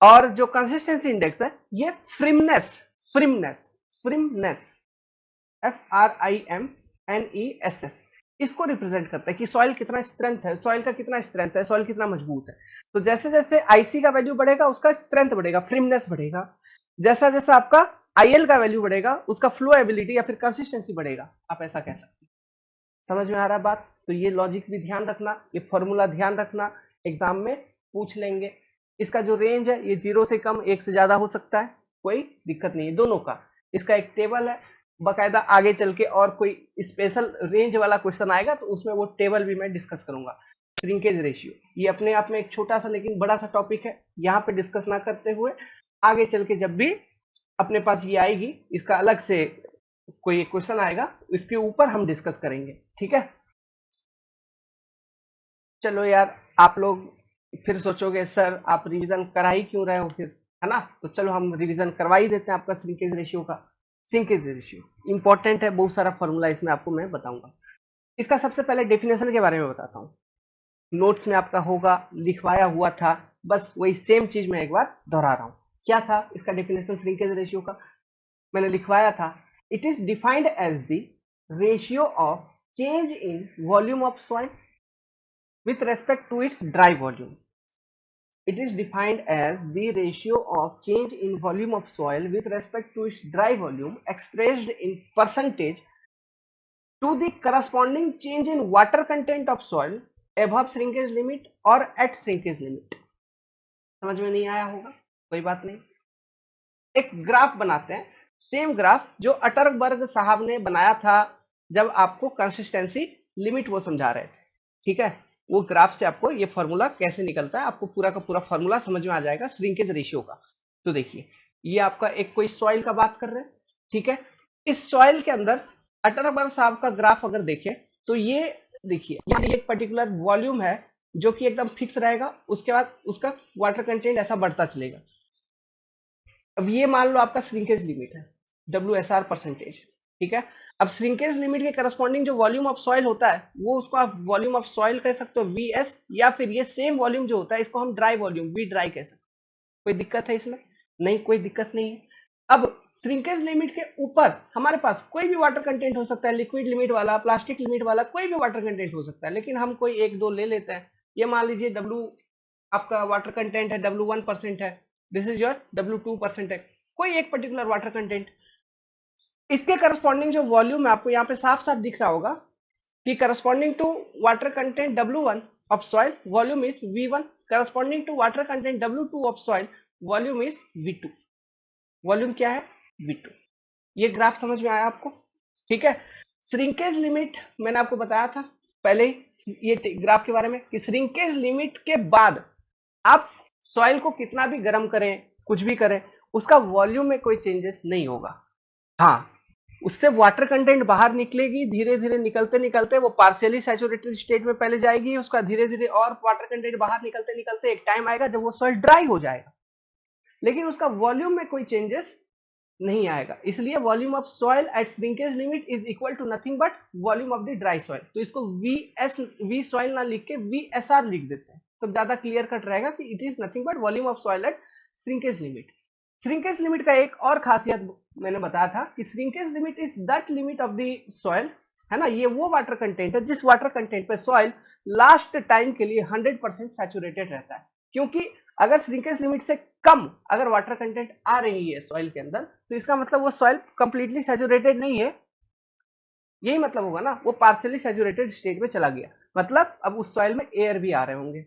और जो कंसिस्टेंसी इंडेक्स है ये फ्रिमनेस फ्रिमनेस फ्रिमनेस FRIMNESS इसको रिप्रेजेंट करता है कि सॉइल कितना स्ट्रेंथ है, सॉइल का कितना स्ट्रेंथ है, सॉइल कितना मजबूत है। तो जैसे जैसे IC का वैल्यू बढ़ेगा उसका स्ट्रेंथ बढ़ेगा, फ्रिमनेस बढ़ेगा। जैसा जैसा आपका IL का वैल्यू बढ़ेगा उसका फ्लो एबिलिटी या फिर कंसिस्टेंसी बढ़ेगा, आप ऐसा कह सकते हैं। समझ में आ रहा है बात। तो ये लॉजिक भी ध्यान रखना, ये फॉर्मूला ध्यान रखना, एग्जाम में पूछ लेंगे। इसका जो रेंज है ये 0 से कम 1 से ज्यादा हो सकता है, कोई दिक्कत नहीं है दोनों का। इसका एक टेबल है बकायदा, आगे चल के और कोई स्पेशल रेंज वाला क्वेश्चन आएगा तो उसमें वो टेबल भी मैं डिस्कस करूंगा। श्रिंकेज रेशियो ये अपने आप में एक छोटा सा लेकिन बड़ा सा टॉपिक है, यहाँ पे डिस्कस ना करते हुए आगे चल के जब भी अपने पास ये आएगी, इसका अलग से कोई क्वेश्चन आएगा इसके ऊपर हम डिस्कस करेंगे, ठीक है। चलो यार, आप लोग फिर सोचोगे सर आप रिवीजन करा ही क्यों रहे हो फिर, है ना। तो चलो हम रिवीजन करवा ही देते हैं आपका श्रिंकेज रेशियो का। श्रिंकेज रेशियो इंपॉर्टेंट है, बहुत सारा फॉर्मूला इसमें आपको मैं बताऊंगा। इसका सबसे पहले डेफिनेशन के बारे में बताता हूँ, नोट्स में आपका होगा, लिखवाया हुआ था, बस वही सेम चीज मैं एक बार दोहरा रहा हूँ। क्या था इसका डेफिनेशन श्रिंकेज रेशियो का, मैंने लिखवाया था, it is defined as the ratio of change in volume of soil with respect to its dry volume. It is defined as the ratio of change in volume of soil with respect to its dry volume expressed in percentage to the corresponding change in water content of soil above shrinkage limit or at shrinkage limit. समझ में नहीं आया होगा, कोई बात नहीं। एक ग्राफ बनाते हैं, सेम ग्राफ जो अटरबर्ग साहब ने बनाया था जब आपको कंसिस्टेंसी लिमिट वो समझा रहे थे, ठीक है। वो ग्राफ से आपको ये फॉर्मूला कैसे निकलता है, आपको पूरा का पूरा फॉर्मूला समझ में आ जाएगा श्रिंकेज रेशियो का। तो देखिए, ये आपका एक कोई सॉइल का बात कर रहे हैं, ठीक है। इस सॉइल के अंदर अटरबर्ग साहब का ग्राफ अगर देखें तो ये देखिए, ये एक पर्टिकुलर वॉल्यूम है जो कि एकदम फिक्स रहेगा, उसके बाद उसका वाटर कंटेंट ऐसा बढ़ता चलेगा। अब ये मान लो आपका श्रिंकेज लिमिट है WSR परसेंटेज, ठीक है। अब श्रिंकेज लिमिट के करस्पॉन्डिंग जो वॉल्यूम ऑफ सॉइल होता है वो उसको आप वॉल्यूम ऑफ सॉइल कह सकते हो VS, या फिर ये सेम वॉल्यूम जो होता है इसको हम ड्राई वॉल्यूम V ड्राई कह सकते हैं। कोई दिक्कत है इसमें? नहीं, कोई दिक्कत नहीं है। अब श्रिंकेज लिमिट के ऊपर हमारे पास कोई भी वाटर कंटेंट हो सकता है, लिक्विड लिमिट वाला, प्लास्टिक लिमिट वाला, कोई भी वाटर कंटेंट हो सकता है, लेकिन हम कोई एक दो ले लेते हैं। ये मान लीजिए W आपका वाटर कंटेंट है, W1% है, दिस इज योर W2% है, कोई एक पर्टिकुलर वाटर कंटेंट। इसके करस्पॉन्डिंग जो वॉल्यूम है आपको यहाँ पे साफ साफ दिख रहा होगा कि corresponding to water content W1 of soil volume is V1, corresponding to water content W2 of soil volume is V2। Volume क्या है? V2। ये ग्राफ समझ में आया आपको? ठीक है। श्रिंकेज लिमिट मैंने आपको बताया था पहले ही ये ग्राफ के बारे में कि श्रिंकेज लिमिट के बाद आप सॉइल को कितना भी गर्म करें, कुछ भी करें, उसका वॉल्यूम में कोई चेंजेस नहीं होगा। हाँ, उससे वाटर कंटेंट बाहर निकलेगी, धीरे धीरे निकलते निकलते वो पार्शियली सैचुरेटेड स्टेट में पहले जाएगी, उसका धीरे धीरे और वाटर कंटेंट बाहर निकलते निकलते एक टाइम आएगा जब वो सॉइल ड्राई हो जाएगा, लेकिन उसका वॉल्यूम में कोई चेंजेस नहीं आएगा। इसलिए volume of soil at shrinkage limit is equal to nothing but volume of the dry soil. तो इसको वी सॉइल ना लिख के VSR लिख देते हैं, तो ज्यादा क्लियर कट रहेगा कि it is nothing but volume of soil at shrinkage limit. Shrinkage limit का एक और खासियत मैंने बताया था कि shrinkage limit is that limit of the soil, है ना। ये वो वाटर कंटेंट है जिस वाटर कंटेंट पे सॉइल लास्ट टाइम के लिए 100% सैचुरेटेड रहता है, क्योंकि अगर श्रिंकेज लिमिट से कम अगर वाटर कंटेंट आ रही है सॉइल के अंदर तो इसका मतलब वो सॉइल कंप्लीटली सैचुरेटेड नहीं है, यही मतलब होगा ना, वो पार्शियली सैचुरेटेड स्टेट में चला गया, मतलब अब उस सॉइल में एयर भी आ रहे होंगे,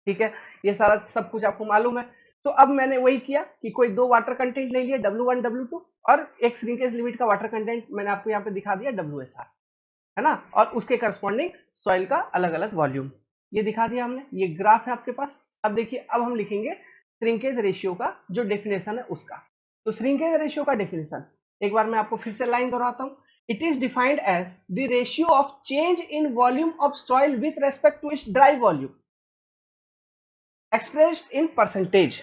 ठीक है। ये सारा सब कुछ आपको मालूम है। तो अब मैंने वही किया कि कोई दो वाटर कंटेंट ले लिया W1 W2 और एक श्रिंकेज लिमिट का वाटर कंटेंट मैंने आपको यहाँ पे दिखा दिया WSR, है ना, और उसके करस्पॉन्डिंग सॉइल का अलग अलग वॉल्यूम ये दिखा दिया हमने। ये ग्राफ है आपके पास। अब देखिए, अब हम लिखेंगे श्रिंकेज रेशियो का जो डेफिनेशन है उसका। तो श्रिंकेज रेशियो का डेफिनेशन एक बार मैं आपको फिर से लाइन दोहराता हूं। It is defined as the ratio of change in volume of soil with respect to its dry volume expressed in percentage,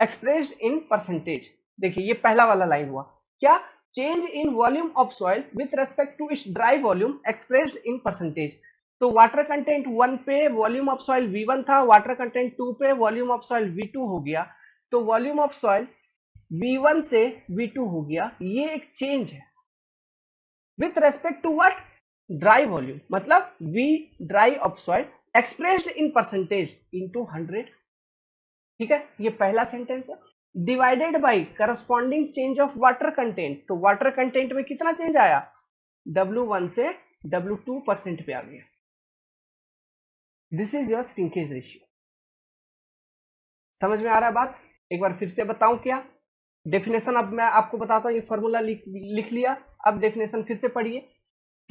expressed in percentage. देखिए, ये पहला वाला लाइन हुआ क्या, change in volume of soil with respect to its dry volume expressed in percentage. तो वाटर कंटेंट 1 पे वॉल्यूम ऑफ सॉइल V1 था, वाटर कंटेंट 2 पे वॉल्यूम ऑफ सॉइल V2 हो गया, तो वॉल्यूम ऑफ सॉइल V1 से V2 हो गया, ये एक चेंज है with respect to what, dry volume, मतलब V dry of soil expressed in percentage into 100, ठीक है। ये पहला सेंटेंस है। Divided by corresponding change of water content, तो वाटर कंटेंट में कितना चेंज आया, W1 से W2% पे आ गया। This is your shrinkage ratio. समझ में आ रहा है बात? एक बार फिर से बताऊं क्या डेफिनेशन, अब मैं आपको बताता हूं, ये फॉर्मूला लिख लिया, अब डेफिनेशन फिर से पढ़िए।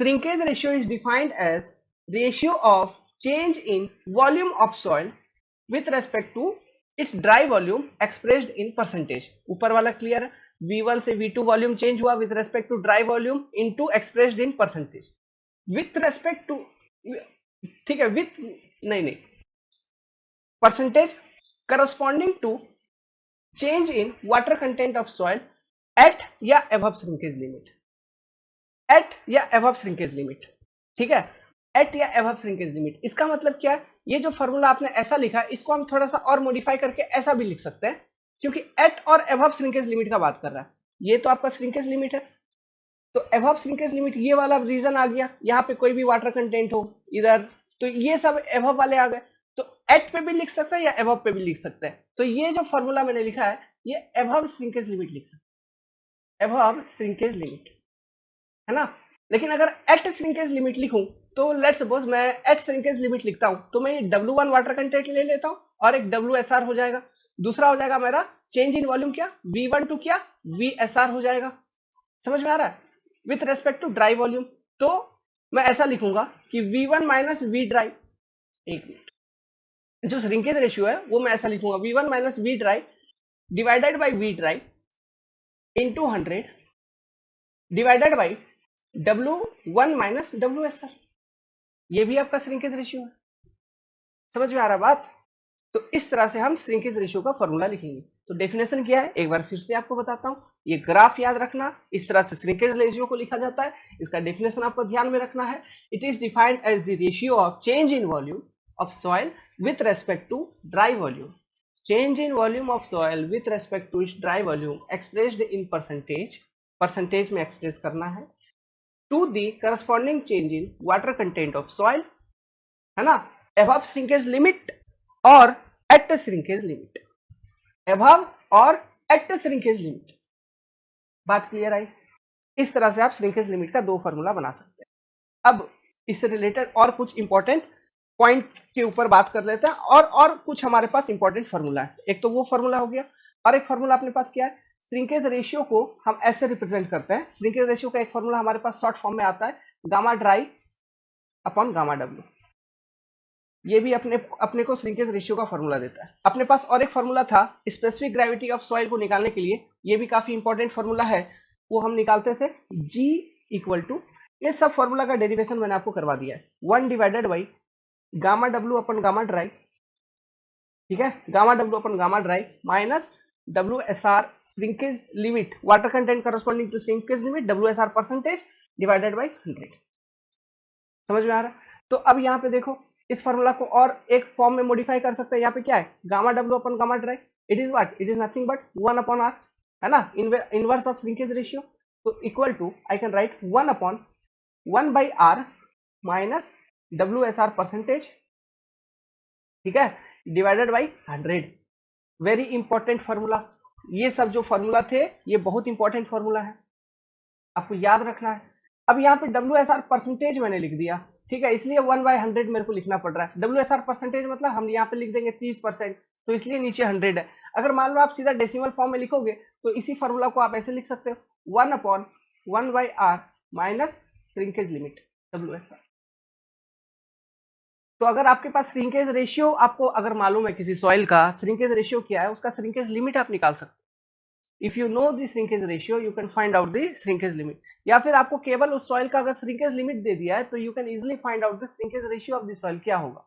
Shrinkage ratio is defined as ratio of change in volume of soil with respect to its dry volume expressed in percentage. ऊपर वाला क्लियर है, V1 से V2 वॉल्यूम चेंज हुआ with respect to dry volume into expressed in percentage with respect to, ठीक है, विथ नहीं percentage corresponding to change in water content of soil at या अबव श्रिंकेज लिमिट, एट या अबव श्रिंकेज लिमिट, ठीक है, एट या अबव श्रिंकेज लिमिट। इसका मतलब क्या है, ये जो फॉर्मूला आपने ऐसा लिखा है इसको हम थोड़ा सा और मॉडिफाई करके ऐसा भी लिख सकते हैं, क्योंकि एट और अबव श्रिंकेज लिमिट का बात कर रहा है। ये तो आपका श्रिंकेज लिमिट है, तो एबव श्रिंकेज लिमिट ये वाला रीजन आ गया, यहाँ पे कोई भी वाटर कंटेंट हो इधर, तो ये सब एबव वाले आ गए। तो एट पे भी लिख सकते हैं या एबव पे भी लिख सकते हैं। तो ये जो फॉर्मूला मैंने लिखा है ये एबव श्रिंकेज लिमिट लिखा है, एबव श्रिंकेज लिमिट, है ना। लेकिन अगर एट श्रिंकेज लिमिट लिखूं तो लेट्स सपोज मैं एट श्रिंकेज लिमिट लिखता हूं तो मैं ये W1 वाटर कंटेंट ले लेता हूं और एक WSR हो जाएगा, दूसरा हो जाएगा मेरा चेंज इन वॉल्यूम क्या V1 टू क्या VSR हो जाएगा। समझ में आ रहा है, with respect to dry volume. तो मैं ऐसा लिखूंगा कि V1 माइनस वी ड्राई, एक मिनट, जो श्रिंकेज रेशियो है वो मैं ऐसा लिखूंगा V1 minus V dry divided by V dry into 100 divided by W1 minus WSR। ये भी आपका श्रिंकेज रेशियो है। समझ में आ रहा बात। तो इस तरह से हम श्रिंकेज रेशियो का फॉर्मूला लिखेंगे। तो डेफिनेशन क्या है एक बार फिर से आपको बताता हूं, ये ग्राफ याद रखना, इस तरह से श्रिंकेज रेशियो को लिखा जाता है। इसका डेफिनेशन आपको ध्यान में रखना है, it is defined as the ratio of change in volume of soil with respect to dry volume, change in volume of soil with respect to its dry volume expressed in percentage, percentage में एक्सप्रेस करना है, to the corresponding change in water content of soil, है ना, above श्रिंकेज लिमिट और एट श्रिंकेज लिमिट, above और एट श्रिंकेज लिमिट। बात क्लियर आई। इस तरह से आप श्रिंकेज लिमिट का दो फॉर्मूला बना सकते हैं। अब इससे रिलेटेड और कुछ इंपॉर्टेंट पॉइंट के ऊपर बात कर लेते हैं, और कुछ हमारे पास इंपॉर्टेंट फॉर्मूला है। एक तो वो फॉर्मूला हो गया, और एक फॉर्मूला अपने पास क्या है, श्रिंकेज रेशियो को हम ऐसे रिप्रेजेंट करते हैं। श्रिंकेज रेशियो का एक फॉर्मूला हमारे पास शॉर्ट फॉर्म में आता है, gamma dry upon gamma W. ये भी अपने को श्रिंकेज रेशियो का फॉर्मूला देता है। अपने पास और एक फॉर्मूला था स्पेसिफिक ग्रेविटी ऑफ सॉइल को निकालने के लिए, ये भी काफी इंपॉर्टेंट फॉर्मूला है, वो हम निकालते थे G इक्वल टू, ये सब फॉर्मूला का डेरिवेशन मैंने आपको करवा दिया है, 1 divided by gamma W upon gamma dry, ठीक है, gamma W upon gamma dry minus WSR shrinkage limit, water content corresponding to shrinkage limit WSR percentage divided by 100। समझ में आ रहा है। तो अब यहाँ पे देखो, इस फॉर्मूला को और एक फॉर्म में मॉडिफाई कर सकते हैं। यहाँ पे क्या है, gamma W upon gamma dry, it is what, it is nothing but 1 upon R, है ना, इनवर्स ऑफ श्रिंकेज रेशियो। तो equal to I can write 1 upon 1 by R minus WSR percentage, ठीक है, divided by 100। Very important formula. ये सब जो फॉर्मूला थे ये बहुत इंपॉर्टेंट फॉर्मूला है, आपको याद रखना है। अब यहाँ पे WSR परसेंटेज मैंने लिख दिया, ठीक है, इसलिए 1/100 मेरे को लिखना पड़ रहा है। WSR परसेंटेज मतलब हम यहाँ पे लिख देंगे 30%, तो इसलिए नीचे 100 है। अगर मान लो आप सीधा डेसिमल फॉर्म में लिखोगे तो इसी फॉर्मूला को आप ऐसे लिख सकते हो, 1 upon 1/r minus shrinkage limit WSR। तो अगर आपके पास श्रिंकेज रेशियो आपको अगर मालूम है किसी सॉइल का श्रिंकेज रेशियो क्या है, उसका श्रिंकेज लिमिट आप निकाल सकते हो। If you know the shrinkage ratio you can find out the shrinkage limit, या फिर आपको केवल उस सॉइल का अगर श्रिंकेज लिमिट दे दिया है तो you can easily find out the shrinkage ratio of the soil क्या होगा।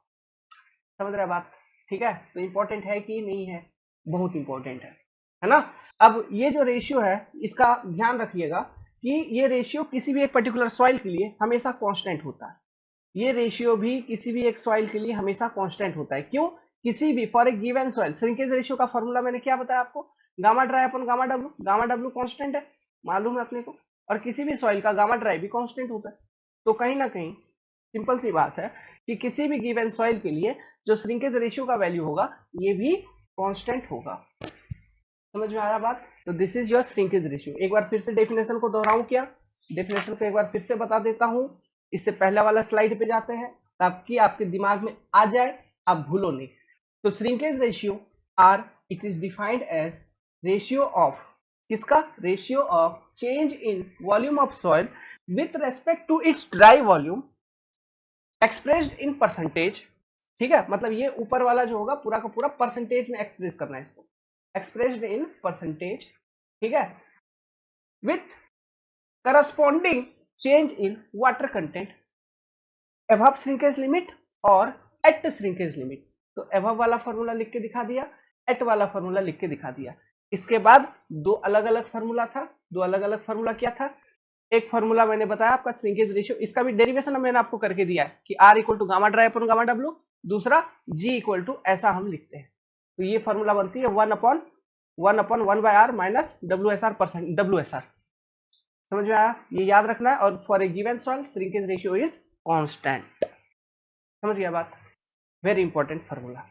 समझ रहे बात, ठीक है। तो इंपॉर्टेंट है कि नहीं है, बहुत इंपॉर्टेंट है ना। अब ये जो रेशियो है इसका ध्यान रखिएगा कि ये रेशियो किसी भी एक पर्टिकुलर सॉइल के लिए हमेशा कांस्टेंट होता है। ये रेशियो भी किसी भी एक सॉइल के लिए हमेशा कांस्टेंट होता है। क्यों, किसी भी for a given soil, shrinkage ratio का फॉर्मूला मैंने क्या बताया आपको, गामा ड्राई अपन gamma W, gamma W constant है मालूम है अपने को, और किसी भी सॉइल का गामा ड्राई भी कांस्टेंट होता है। तो कहीं ना कहीं सिंपल सी बात है कि किसी भी गिवन सॉइल के लिए जो श्रिंकेज रेशियो का वैल्यू होगा ये भी कांस्टेंट होगा। समझ में आ रहा बात। तो this is your shrinkage ratio. एक बार फिर से डेफिनेशन को दोहराऊं क्या, डेफिनेशन को एक बार फिर से बता देता हूं, इससे पहले वाला स्लाइड पे जाते हैं ताकि आपके दिमाग में आ जाए, आप भूलो नहीं। तो shrinkage ratio r, it is defined as ratio of, किसका, ratio of change in volume of soil with respect to its dry volume expressed in percentage, ठीक है, मतलब ये ऊपर वाला जो होगा पूरा का पूरा परसेंटेज में एक्सप्रेस करना है इसको, एक्सप्रेस्ड इन परसेंटेज, ठीक है, with corresponding change in water content above shrinkage limit और एट श्रिंकेज लिमिट। तो अबव वाला फॉर्मूला लिख के दिखा दिया, एट वाला फॉर्मूला लिख के दिखा दिया। इसके बाद दो अलग अलग फॉर्मूला था, दो अलग अलग फॉर्मूला क्या था, एक फॉर्मूला मैंने बताया आपका श्रिंकेज रेशियो, इसका भी डेरिवेशन मैंने आपको करके दिया है कि R equal to gamma dry upon gamma W, दूसरा G इक्वल टू ऐसा हम लिखते हैं। तो ये फॉर्मूला बनती है 1 upon 1 by R minus WSR percent WSR। समझ में आया? ये याद रखना है। और for a given soil shrinkage ratio is constant. समझ गया बात? Very important formula.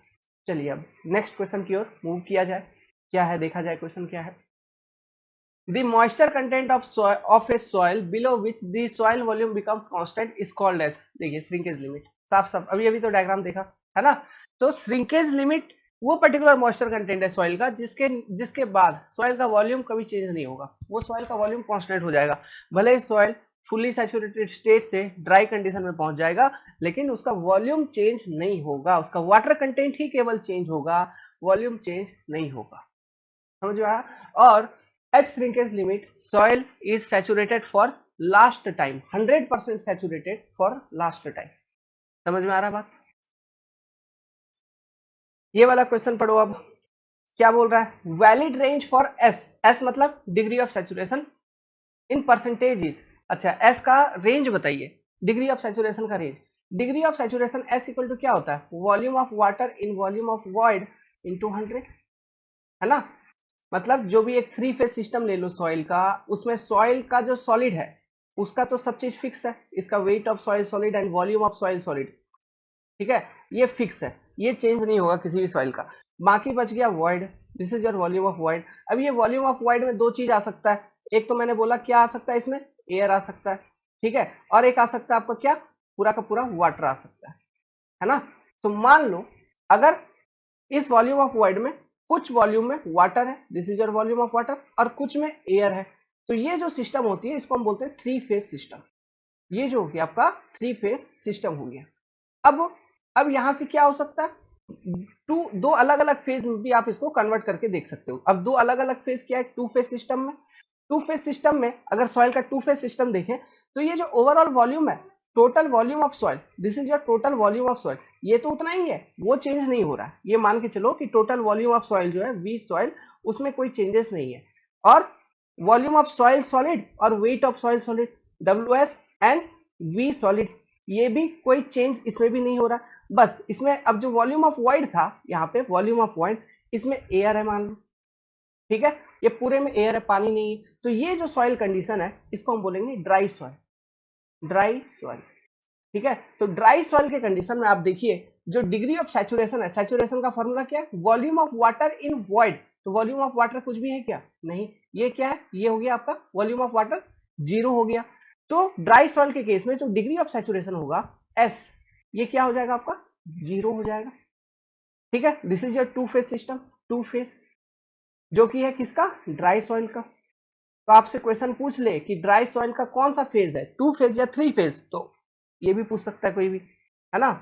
चलिए अब नेक्स्ट क्वेश्चन की ओर मूव किया जाए। क्या है देखा जाए, क्वेश्चन क्या है। The moisture content of a soil below which the soil volume becomes constant is called as, देखिए श्रिंकेज लिमिट। साफ साफ अभी अभी तो डायग्राम देखा है ना। तो श्रिंकेज लिमिट वो पर्टिकुलर मॉइस्चर कंटेंट है सॉइल का जिसके बाद सॉइल का वॉल्यूम कभी चेंज नहीं होगा, वो सॉइल का वॉल्यूम कांस्टेंट हो जाएगा। भले ही सॉइल फुली सैचुरेटेड स्टेट से ड्राई कंडीशन में पहुंच जाएगा, लेकिन उसका वॉल्यूम चेंज नहीं होगा, उसका वाटर कंटेंट ही केवल चेंज होगा, वॉल्यूम चेंज नहीं होगा। समझ में आया? और at shrinkage limit soil is saturated for last time, 100% saturated for last time। समझ में आ रहा बात? ये वाला क्वेश्चन पढ़ो अब। क्या बोल रहा है? वैलिड रेंज फॉर एस मतलब degree of saturation in percentage. अच्छा, एस का रेंज बताइए, डिग्री ऑफ सैचुरेशन का range. Degree of saturation S equal to क्या होता है? Volume of water in volume of void into 100, है ना। मतलब जो भी एक 3 फेज सिस्टम ले लो सॉइल का, उसमें सॉइल का जो सॉलिड है उसका तो सब चीज फिक्स है, इसका weight of soil solid and volume of soil solid, ठीक है, ये फिक्स है, ये चेंज नहीं होगा किसी भी सॉइल का। बाकी बच गया void, this is your volume of void. अब ये वॉल्यूम ऑफ वॉइड में दो चीज आ सकता है, एक तो मैंने बोला क्या आ सकता है इसमें, एयर आ सकता है, ठीक है, और एक आ सकता है आपका क्या, पूरा का पूरा वाटर आ सकता है ना। तो मान लो अगर इस वॉल्यूम ऑफ वॉइड में कुछ वॉल्यूम में वाटर है, this is your volume of water, और कुछ में एयर है, तो ये जो सिस्टम होती है इसको हम बोलते हैं 3 फेज सिस्टम। ये जो हो गया आपका 3 फेज सिस्टम हो गया। अब यहां से क्या हो सकता है, दो अलग अलग फेज में भी आप इसको कन्वर्ट करके देख सकते हो। अब दो अलग अलग फेज क्या है 2 फेज सिस्टम में? 2 फेज सिस्टम में अगर सॉइल का 2 फेज सिस्टम देखें तो ये जो ओवरऑल वॉल्यूम है, total volume of soil, this is your total volume of soil, ये तो उतना ही है, वो चेंज नहीं हो रहा है। ये मान के चलो कि टोटल वॉल्यूम ऑफ सॉइल जो है वी सॉइल, उसमें कोई चेंजेस नहीं है। और वॉल्यूम ऑफ सॉइल सॉलिड और weight of soil solid, WS and V solid, ये भी कोई चेंज इसमें भी नहीं हो रहा। बस इसमें अब जो वॉल्यूम ऑफ वॉइड था, यहाँ पे वॉल्यूम ऑफ वॉइड, इसमें एयर है मान लो, ठीक है, ये पूरे में एयर है, पानी नहीं है। तो ये जो सॉइल कंडीशन है इसको हम बोलेंगे ड्राई सॉइल, ड्राई सॉइल, ठीक है। तो ड्राई सॉइल के कंडीशन में आप देखिए जो डिग्री ऑफ सैचुरेशन है, सैचुरेशन का फॉर्मूला क्या है, volume of water in void. तो वॉल्यूम ऑफ वाटर कुछ भी है क्या? नहीं। ये क्या है? ये हो गया आपका वॉल्यूम ऑफ वाटर, 0 हो गया। तो ड्राई सॉइल के केस में जो डिग्री ऑफ सैचुरेशन होगा एस, ये क्या हो जाएगा आपका? 0 हो जाएगा, ठीक है। This is your 2 phase system, 2 phase, जो कि है किसका? ड्राई सॉइल का। तो आपसे क्वेश्चन पूछ ले कि ड्राई सॉइल का कौन सा फेज है, 2 फेज या 3 फेज, तो ये भी पूछ सकता है कोई भी, है ना,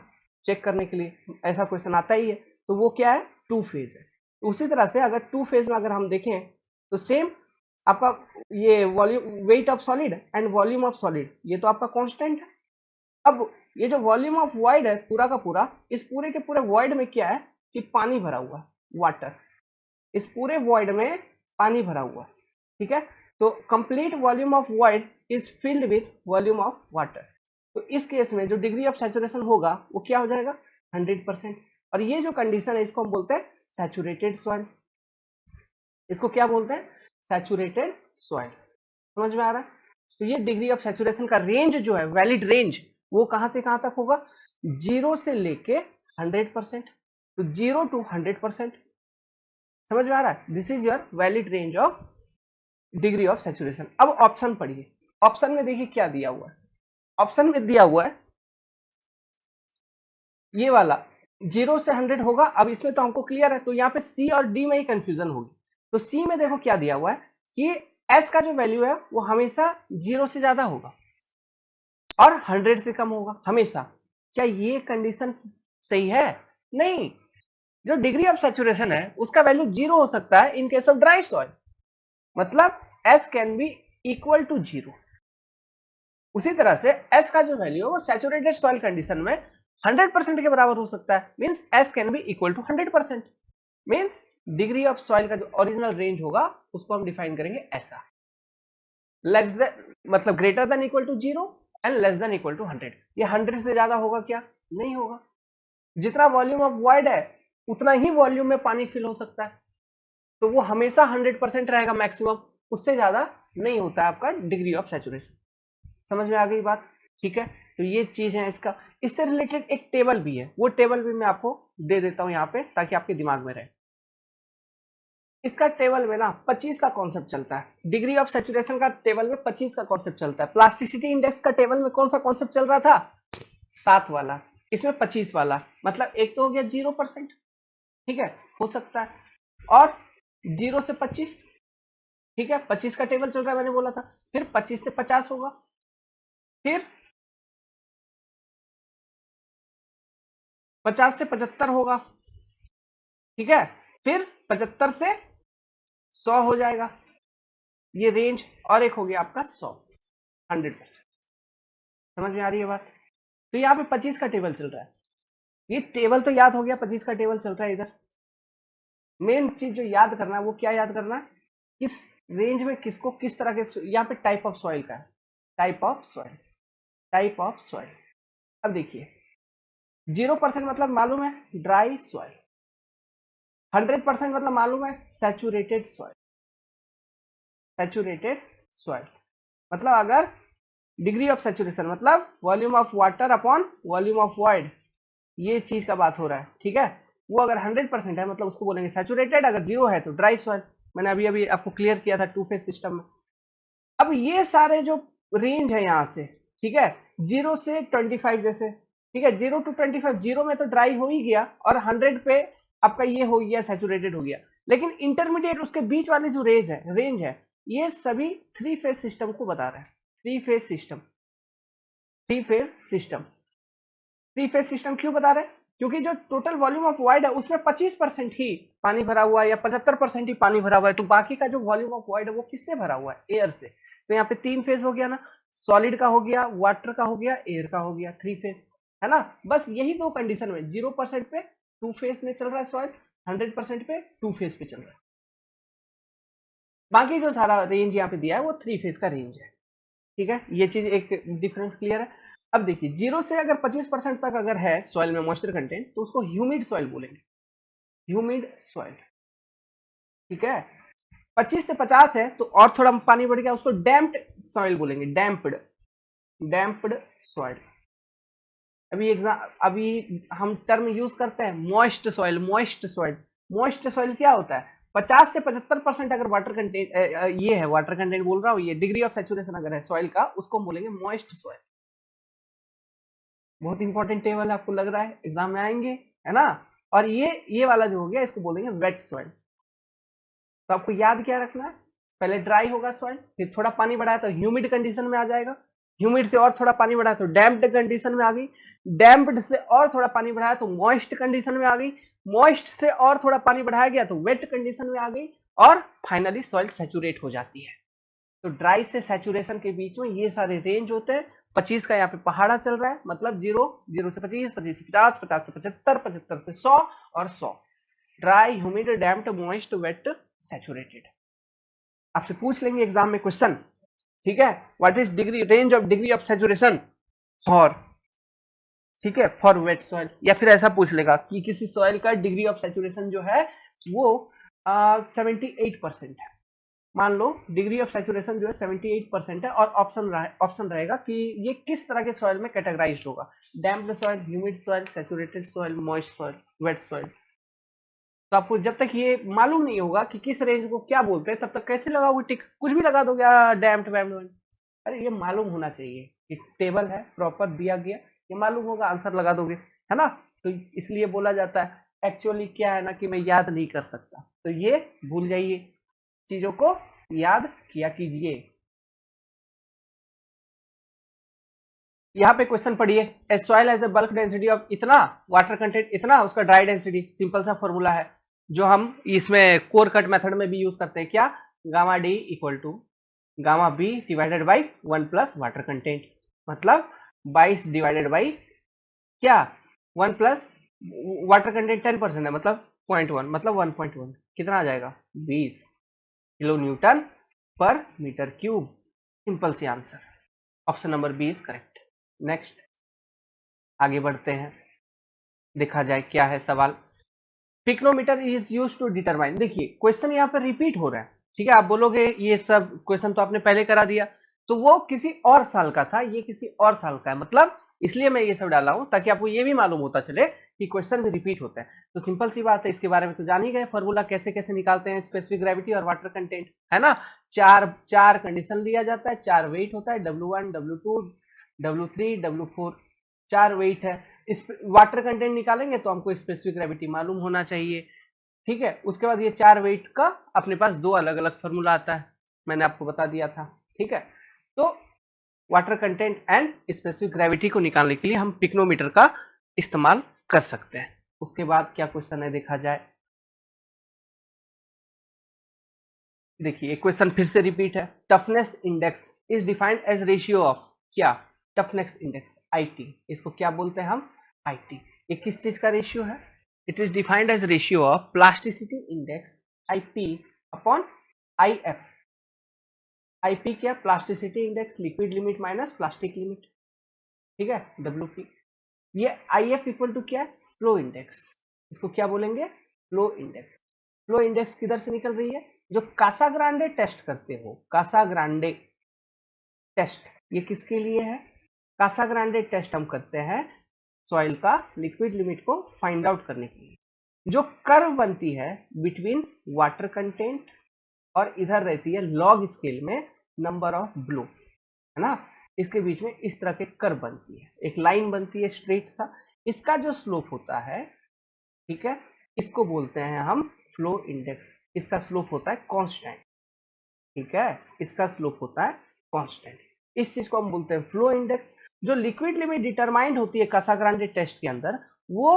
चेक करने के लिए, ऐसा क्वेश्चन आता ही है। तो वो क्या है? 2 फेज है। उसी तरह से अगर 2 फेज में अगर हम देखें तो सेम आपका ये volume, weight of solid and volume of solid, ये तो आपका कांस्टेंट है। अब ये जो वॉल्यूम ऑफ वॉइड है पूरा का पूरा, इस पूरे के पूरे वॉइड में क्या है कि पानी भरा हुआ, वाटर, इस पूरे वॉइड में पानी भरा हुआ, ठीक है। तो complete volume of void is filled with volume of water. तो इस केस में जो डिग्री ऑफ सैचुरेशन होगा वो क्या हो जाएगा? 100%। और ये जो कंडीशन है इसको हम बोलते हैं सैचुरेटेड सॉइल। इसको क्या बोलते हैं? Saturated soil. समझ में आ रहा है? तो ये डिग्री ऑफ सैचुरेशन का रेंज जो है, वैलिड रेंज, वो कहां से कहां तक होगा? 0 से लेके 100%। तो 0 to 100%। समझ में आ रहा है? This is your valid range of degree of saturation. अब ऑप्शन पढ़िए, ऑप्शन में देखिए क्या दिया हुआ है। ऑप्शन में दिया हुआ है ये वाला 0 से 100 होगा। अब इसमें तो हमको क्लियर है, तो यहाँ पे सी और डी में ही कंफ्यूजन होगी। तो सी में देखो क्या दिया हुआ है कि एस का जो वैल्यू है वो हमेशा 0 से ज्यादा होगा और 100 से कम होगा हमेशा। क्या ये कंडीशन सही है? नहीं। जो डिग्री ऑफ सैचुरेशन है उसका वैल्यू 0 हो सकता है in case of dry soil, मतलब s can be equal to 0। उसी तरह से एस का जो वैल्यू है वो सैचुरेटेड सॉइल कंडीशन में 100% के बराबर हो सकता है, means S can be equal to 100%। Means degree of soil का जो ओरिजिनल रेंज होगा उसको हम डिफाइन करेंगे ऐसा, लेस देन मतलब greater than equal to 0 and less than equal to 100। ये 100 से ज्यादा होगा क्या? नहीं होगा। जितना वॉल्यूम ऑफ वॉइड है उतना ही वॉल्यूम में पानी फिल हो सकता है, तो वो हमेशा 100% रहेगा मैक्सिमम, उससे ज्यादा नहीं होता है आपका डिग्री ऑफ सैचुरेशन। समझ में आ गई बात? ठीक है, तो ये चीज है इसका। इससे रिलेटेड एक टेबल भी है, वो टेबल भी मैं आपको दे देता हूं यहाँ पे ताकि आपके दिमाग में रहे। इसका टेबल में ना 25 का कॉन्सेप्ट चलता है। डिग्री ऑफ सैचुरेशन का टेबल में 25 का कॉन्सेप्ट चलता है। प्लास्टिसिटी इंडेक्स का टेबल में कौन सा कॉन्सेप्ट चल रहा था? 7 वाला। इसमें 25 वाला, मतलब एक तो हो गया 0%, ठीक है, हो सकता है, और 0 से 25, ठीक है, 25 का टेबल चल रहा है मैंने बोला था। फिर 25 से 50 होगा, फिर 50 से 75 होगा, ठीक है, फिर 75 से 100 हो जाएगा, ये रेंज, और एक हो गया आपका 100, 100%। समझ में आ रही है बात? तो यहाँ पे 25 का टेबल चल रहा है। ये टेबल तो याद हो गया, 25 का टेबल चल रहा है इधर। मेन चीज जो याद करना है वो क्या याद करना है, किस रेंज में किसको किस तरह के, यहाँ पे टाइप ऑफ सॉइल का है, type of soil, type of soil. अब देखिए 0% मतलब मालूम है ड्राई सॉइल, 100% मतलब मालूम है सैचुरेटेड सॉइल। सैचुरेटेड सॉइल मतलब अगर डिग्री ऑफ सैचुरेशन मतलब volume of water upon volume of void, ये चीज का बात हो रहा है, ठीक है। वो अगर 100% है मतलब उसको बोलेंगे सैचुरेटेड, अगर 0 है तो ड्राई सॉइल। मैंने अभी अभी आपको क्लियर किया था टू फेज सिस्टम में। अब ये सारे जो रेंज है यहाँ से, ठीक है, 0 से 25 जैसे, ठीक है, 0 to 25, 0 में तो ड्राई हो ही गया, और 100 पे आपका ये हो गया सैचुरेटेड हो गया। लेकिन इंटरमीडिएट उसके बीच वाले जो रेंज है, ये सभी थ्री फेज सिस्टम को बता रहा है। Three phase system, three phase system, three phase system क्यों बता रहे हैं? क्योंकि जो टोटल वॉल्यूम ऑफ वॉइड है उसमें 25% ही पानी भरा हुआ है या 75% ही पानी भरा हुआ है, तो बाकी का जो वॉल्यूम ऑफ वॉइड है वो किससे भरा हुआ है? एयर से। तो यहाँ पे 3 फेज हो गया ना, सॉलिड का हो गया, वाटर का हो गया, एयर का हो गया, 3 फेज, है ना। बस यही दो कंडीशन में, 0% पे 2 फेज में चल रहा है सॉइल, 100% पे 2 फेज पे चल रहा है। बाकी जो सारा रेंज यहाँ पे दिया है वो 3 फेज का रेंज है, ठीक है। ये चीज एक डिफरेंस क्लियर है। अब देखिए 0 से अगर 25% तक अगर है सॉइल में मॉइस्चर कंटेंट तो उसको ह्यूमिड सॉइल बोलेंगे, ह्यूमिड सॉइल, ठीक है। 25 से 50 है तो और थोड़ा पानी बढ़ गया, उसको डैम्प्ड सॉइल बोलेंगे, डैम्प्ड, डैम्प्ड सॉइल। अभी हम टर्म यूज करते हैं moist soil, moist soil. Moist soil क्या होता है? 50 से 75% अगर वाटर कंटेंट, ये है वाटर कंटेंट बोल रहा हूँ, ये डिग्री ऑफ सैचुरेशन अगर है सॉइल का, उसको हम बोलेंगे मॉइस्ट सॉइल। बहुत इंपॉर्टेंट टेबल आपको लग रहा है, एग्जाम में आएंगे, है ना। और ये वाला जो हो गया इसको बोलेंगे वेट सॉइल। तो आपको याद क्या रखना है, पहले ड्राई होगा सॉइल, फिर थोड़ा पानी बढ़ाया तो ह्यूमिड कंडीशन में आ जाएगा, ह्यूमिड से और थोड़ा पानी बढ़ाया तो डैम्प्ड कंडीशन में आ गई, डैम्प्ड से और थोड़ा पानी बढ़ाया तो मॉइस्ट कंडीशन में आ गई, मॉइस्ट से और थोड़ा पानी बढ़ाया गया तो वेट कंडीशन में आ गई, और फाइनली सॉइल सैचुरेट हो जाती है। तो ड्राई से सैचुरेशन के बीच में ये सारे रेंज होते हैं। 25 का यहाँ पे पहाड़ा चल रहा है, मतलब 0 से 25, 25 से 50, 50 से 75, 75 से 100 और 100। Dry, humid, damped, moist, wet, saturated. आपसे पूछ लेंगे एग्जाम में क्वेश्चन, ठीक है, what is degree range of degree of saturation for, ठीक है, फॉर वेट सॉइल। या फिर ऐसा पूछ लेगा कि किसी सॉइल का डिग्री ऑफ सैचुरेशन जो है वो 78% है। मान लो डिग्री ऑफ सैचुरेशन जो है 78% है, और ऑप्शन रहेगा कि ये किस तरह के सॉइल में कैटेगराइज्ड होगा, damped soil, humid soil, saturated soil, moist soil, wait soil. तो आपको जब तक ये मालूम नहीं होगा कि किस रेंज को क्या बोलते हैं, तब तक कैसे लगाओगे टिक, कुछ भी लगा दोगे डैम्प्ड वैम्प्ड। अरे ये मालूम होना चाहिए कि टेबल है प्रॉपर दिया गया, ये मालूम होगा, आंसर लगा दोगे, है ना। तो इसलिए बोला जाता है, एक्चुअली क्या है ना कि मैं याद नहीं कर सकता, तो ये भूल जाइए, चीजों को याद किया कीजिए। यहाँ पे क्वेश्चन पढ़िए, a soil has a bulk density of इतना, वाटर कंटेंट इतना, उसका ड्राई डेंसिटी, सिंपल सा फॉर्मूला है जो हम इसमें कोर कट मेथड में भी यूज करते हैं, क्या, gamma D equal to gamma B divided by 1 plus water content, मतलब 22 डिवाइडेड बाई क्या, 1 प्लस वाटर कंटेंट 10% है, मतलब 0.1, मतलब 1.1, कितना आ जाएगा, 20 किलो न्यूटन पर मीटर क्यूब। सिंपल सी answer, option number B is correct. Next आगे बढ़ते हैं, देखा जाए क्या है सवाल। Pycnometer is use to determine, देखिए क्वेश्चन यहाँ पर रिपीट हो रहा है, ठीक है, आप बोलोगे ये सब क्वेश्चन तो आपने पहले करा दिया, तो वो किसी और साल का था, ये किसी और साल का है, मतलब इसलिए मैं ये सब डाला हूं ताकि आपको ये भी मालूम होता चले कि क्वेश्चन भी रिपीट होते हैं। तो सिंपल सी बात है, इसके बारे में तो जान ही गए, फॉर्मूला कैसे कैसे निकालते हैं, स्पेसिफिक ग्रेविटी और वाटर कंटेंट, है ना। चार चार कंडीशन लिया जाता है, चार वेट होता है, W1 W2 W3 W4, चार वेट है। इस वाटर कंटेंट निकालेंगे तो हमको स्पेसिफिक ग्रेविटी मालूम होना चाहिए, ठीक है। उसके बाद ये चार वेट का अपने पास दो अलग अलग फॉर्मूला आता है, मैंने आपको बता दिया था, ठीक है। तो water content and specific gravity को निकालने के लिए हम पिक्नोमीटर का इस्तेमाल कर सकते हैं। उसके बाद क्या क्वेश्चन है देखा जाए। देखिए एक क्वेश्चन फिर से रिपीट है, toughness index is defined as ratio of क्या, टफनेस इंडेक्स आईटी, इसको क्या बोलते हैं हम, आईटी। ये किस चीज का रेशियो है, it is defined as ratio of plasticity index IP upon IF. IP क्या, plasticity index, liquid limit minus plastic limit, ठीक है, डब्ल्यूपी। ये आईएफ इक्वल टू क्या है, फ्लो इंडेक्स, इसको क्या बोलेंगे, फ्लो इंडेक्स। फ्लो इंडेक्स किधर से निकल रही है, जो कासाग्रांडे टेस्ट करते हो, कासाग्रांडे टेस्ट, ये किसके लिए है, कासाग्रांडे टेस्ट हम करते हैं सॉइल का लिक्विड लिमिट को फाइंड आउट करने के लिए। जो कर्व बनती है बिटवीन वाटर कंटेंट और इधर रहती है लॉग स्केल में नंबर ऑफ ब्लो, है ना, इसके बीच में इस तरह के कर्व बनती है, एक लाइन बनती है स्ट्रेट सा, इसका जो स्लोप होता है, ठीक है, इसको बोलते हैं हम फ्लो इंडेक्स। इसका स्लोप होता है कांस्टेंट, ठीक है, इसका स्लोप होता है कांस्टेंट, इस चीज को हम बोलते हैं फ्लो इंडेक्स। जो लिक्विड लिमिट डिटरमाइंड होती है कासाग्रांडे टेस्ट के अंदर, वो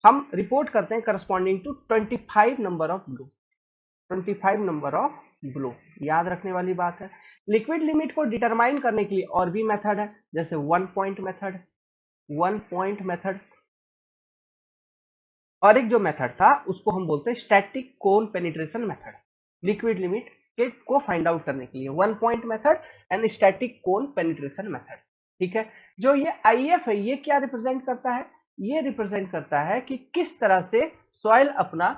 हम रिपोर्ट करते हैं corresponding to 25 number of blow, 25 number of blow, याद रखने वाली बात है। लिक्विड लिमिट को डिटरमाइन करने के लिए और भी मेथड है, जैसे one point method, one point method, और एक जो मेथड था उसको हम बोलते हैं स्टैटिक कोन पेनिट्रेशन मेथड, लिक्विड लिमिट के को फाइंड आउट करने के लिए one point method and static cone penetration method, ठीक है। जो ये आईएफ है ये क्या रिप्रेजेंट करता है, ये रिप्रेजेंट करता है कि किस तरह से सॉइल अपना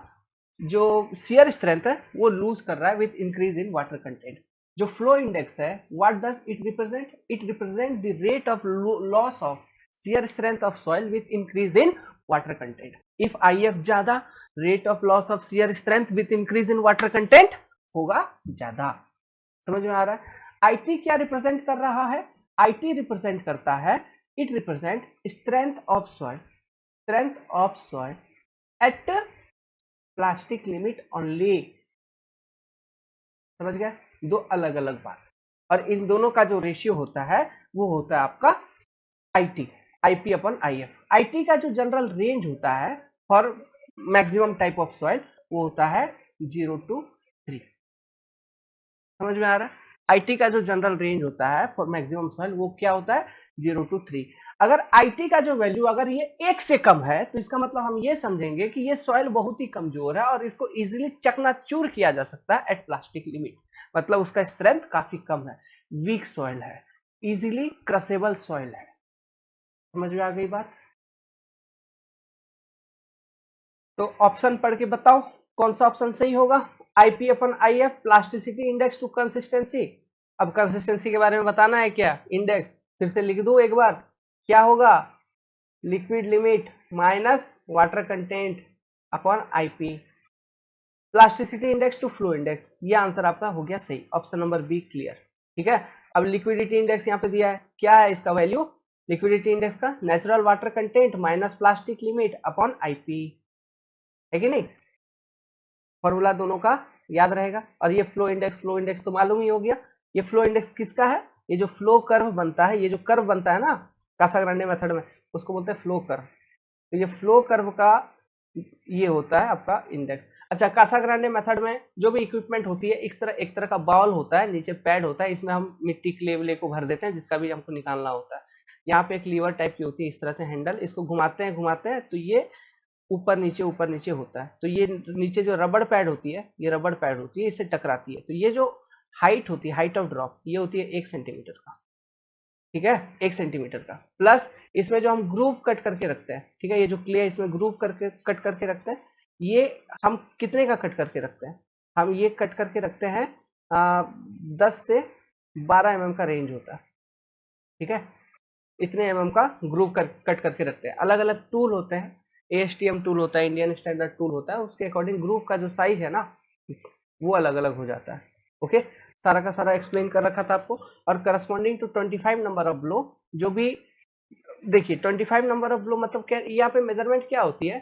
जो शियर स्ट्रेंथ है वो लूज कर रहा है with increase in water content. जो फ्लो इंडेक्स है what does it represent, it represent the rate of loss of shear strength of soil with increase in water content. If IF ज्यादा, rate of loss of shear strength with increase in water content होगा ज्यादा। समझ में आ रहा है। आईटी क्या रिप्रेजेंट कर रहा है, आईटी रिप्रेजेंट करता है, it represent strength of soil, strength of soil eight plastic limit only. समझ गए, दो अलग अलग बात, और इन दोनों का जो रेशियो होता है वो होता है आपका IT, IP upon if. IT का जो जनरल रेंज होता है for maximum type of soil वो होता है 0 to 3। समझ में आ रहा है, आईटी का जो जनरल रेंज होता है फॉर मैक्सिमम सॉइल वो क्या होता है 0 to 3। अगर आईटी का जो वैल्यू अगर ये 1 से कम है तो इसका मतलब हम ये समझेंगे कि ये सॉइल बहुत ही कमजोर है और इसको इजीली चकनाचूर किया जा सकता है एट प्लास्टिक लिमिट, मतलब उसका स्ट्रेंथ काफी कम है, वीक सॉइल है, इजीली क्रसेबल सॉइल है। समझ में आ गई बात। तो ऑप्शन पढ़ के बताओ कौन सा ऑप्शन सही होगा, IP upon IF, plasticity index to consistency. अब कंसिस्टेंसी के बारे में बताना है क्या, इंडेक्स फिर से लिख दो एक बार, क्या होगा, liquid limit minus water content upon IP, plasticity index to flow index. ये आंसर आपका हो गया सही, ऑप्शन नंबर बी क्लियर, ठीक है। अब लिक्विडिटी इंडेक्स यहाँ पे दिया है, क्या है इसका वैल्यू, लिक्विडिटी इंडेक्स का natural water content minus plastic limit upon IP, है कि नहीं, फॉर्मूला दोनों का याद रहेगा। और ये फ्लो इंडेक्स, फ्लो इंडेक्स तो मालूम ही हो गया, ये फ्लो इंडेक्स किसका है, ये जो फ्लो कर्व बनता है, ये जो कर्व बनता है ना कासाग्रांडे मेथड में उसको बोलते हैं फ्लो कर्व। तो ये फ्लो कर्व का ये होता है आपका इंडेक्स। अच्छा, कासाग्रांडे मेथड में जो भी इक्विपमेंट होती है एक तरह का बाउल होता है, नीचे पैड होता है, इसमें हम मिट्टी क्ले व्ले को भर देते हैं जिसका भी हमको निकालना होता है। यहाँ पे एक लीवर टाइप की होती है इस तरह से हैंडल, इसको घुमाते हैं तो ये ऊपर नीचे होता है। तो ये नीचे जो रबड़ पैड होती है, ये रबड़ पैड होती है, इससे टकराती है। तो ये जो हाइट होती है, हाइट ऑफ ड्रॉप, ये होती है 1 सेंटीमीटर का, ठीक है, 1 सेंटीमीटर का। प्लस इसमें जो हम ग्रूव कट करके रखते हैं, ठीक है, ये जो क्ले इसमें ग्रूव करके कट करके रखते हैं, ये हम कितने का कट करके रखते हैं, हम ये कट करके रखते हैं 10 से 12 mm का रेंज होता है, ठीक है। इतने mm का ग्रूव कट करके रखते हैं। अलग अलग टूल होते हैं, ASTM टूल होता है, इंडियन स्टैंडर्ड टूल होता है, उसके अकॉर्डिंग ग्रूव का जो साइज है ना वो अलग अलग हो जाता है। ओके, सारा का सारा एक्सप्लेन कर रखा था आपको। और corresponding to 25 number of blow, जो भी देखिए 25 नंबर ऑफ ब्लो मतलब क्या, यहाँ पे मेजरमेंट क्या होती है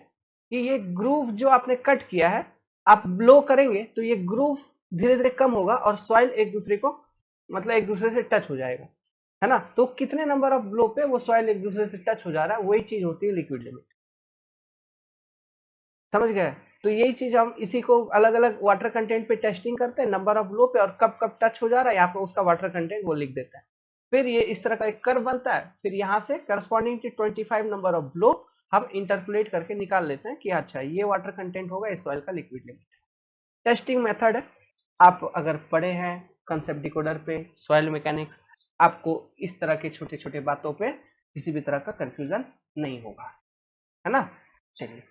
कि ये ग्रूव जो आपने कट किया है, आप ब्लो करेंगे तो ये ग्रूव धीरे धीरे कम होगा और सॉइल एक दूसरे को मतलब एक दूसरे से टच हो जाएगा, है ना। तो कितने नंबर ऑफ ब्लो पे वो सॉइल एक दूसरे से टच हो जा रहा है, वही चीज होती है लिक्विड लिमिट। समझ गए। तो यही चीज हम इसी को अलग अलग वाटर कंटेंट पे टेस्टिंग करते हैं, नंबर ऑफ ब्लो पे, और कब कब टच हो जा रहा है यहाँ पे उसका वाटर कंटेंट वो लिख देता है। फिर ये इस तरह का एक कर्व बनता है, फिर यहाँ से corresponding to 25 number of blow हम इंटरपोलेट करके निकाल लेते हैं कि अच्छा ये वाटर कंटेंट होगा इस सॉइल का लिक्विड लिमिट। टेस्टिंग मेथड है, आप अगर पढ़े हैं कंसेप्ट डिकोडर पे, सॉइल मैकेनिक्स, आपको इस तरह के छोटे छोटे बातों पे किसी भी तरह का कंफ्यूजन नहीं होगा, है ना। चलिए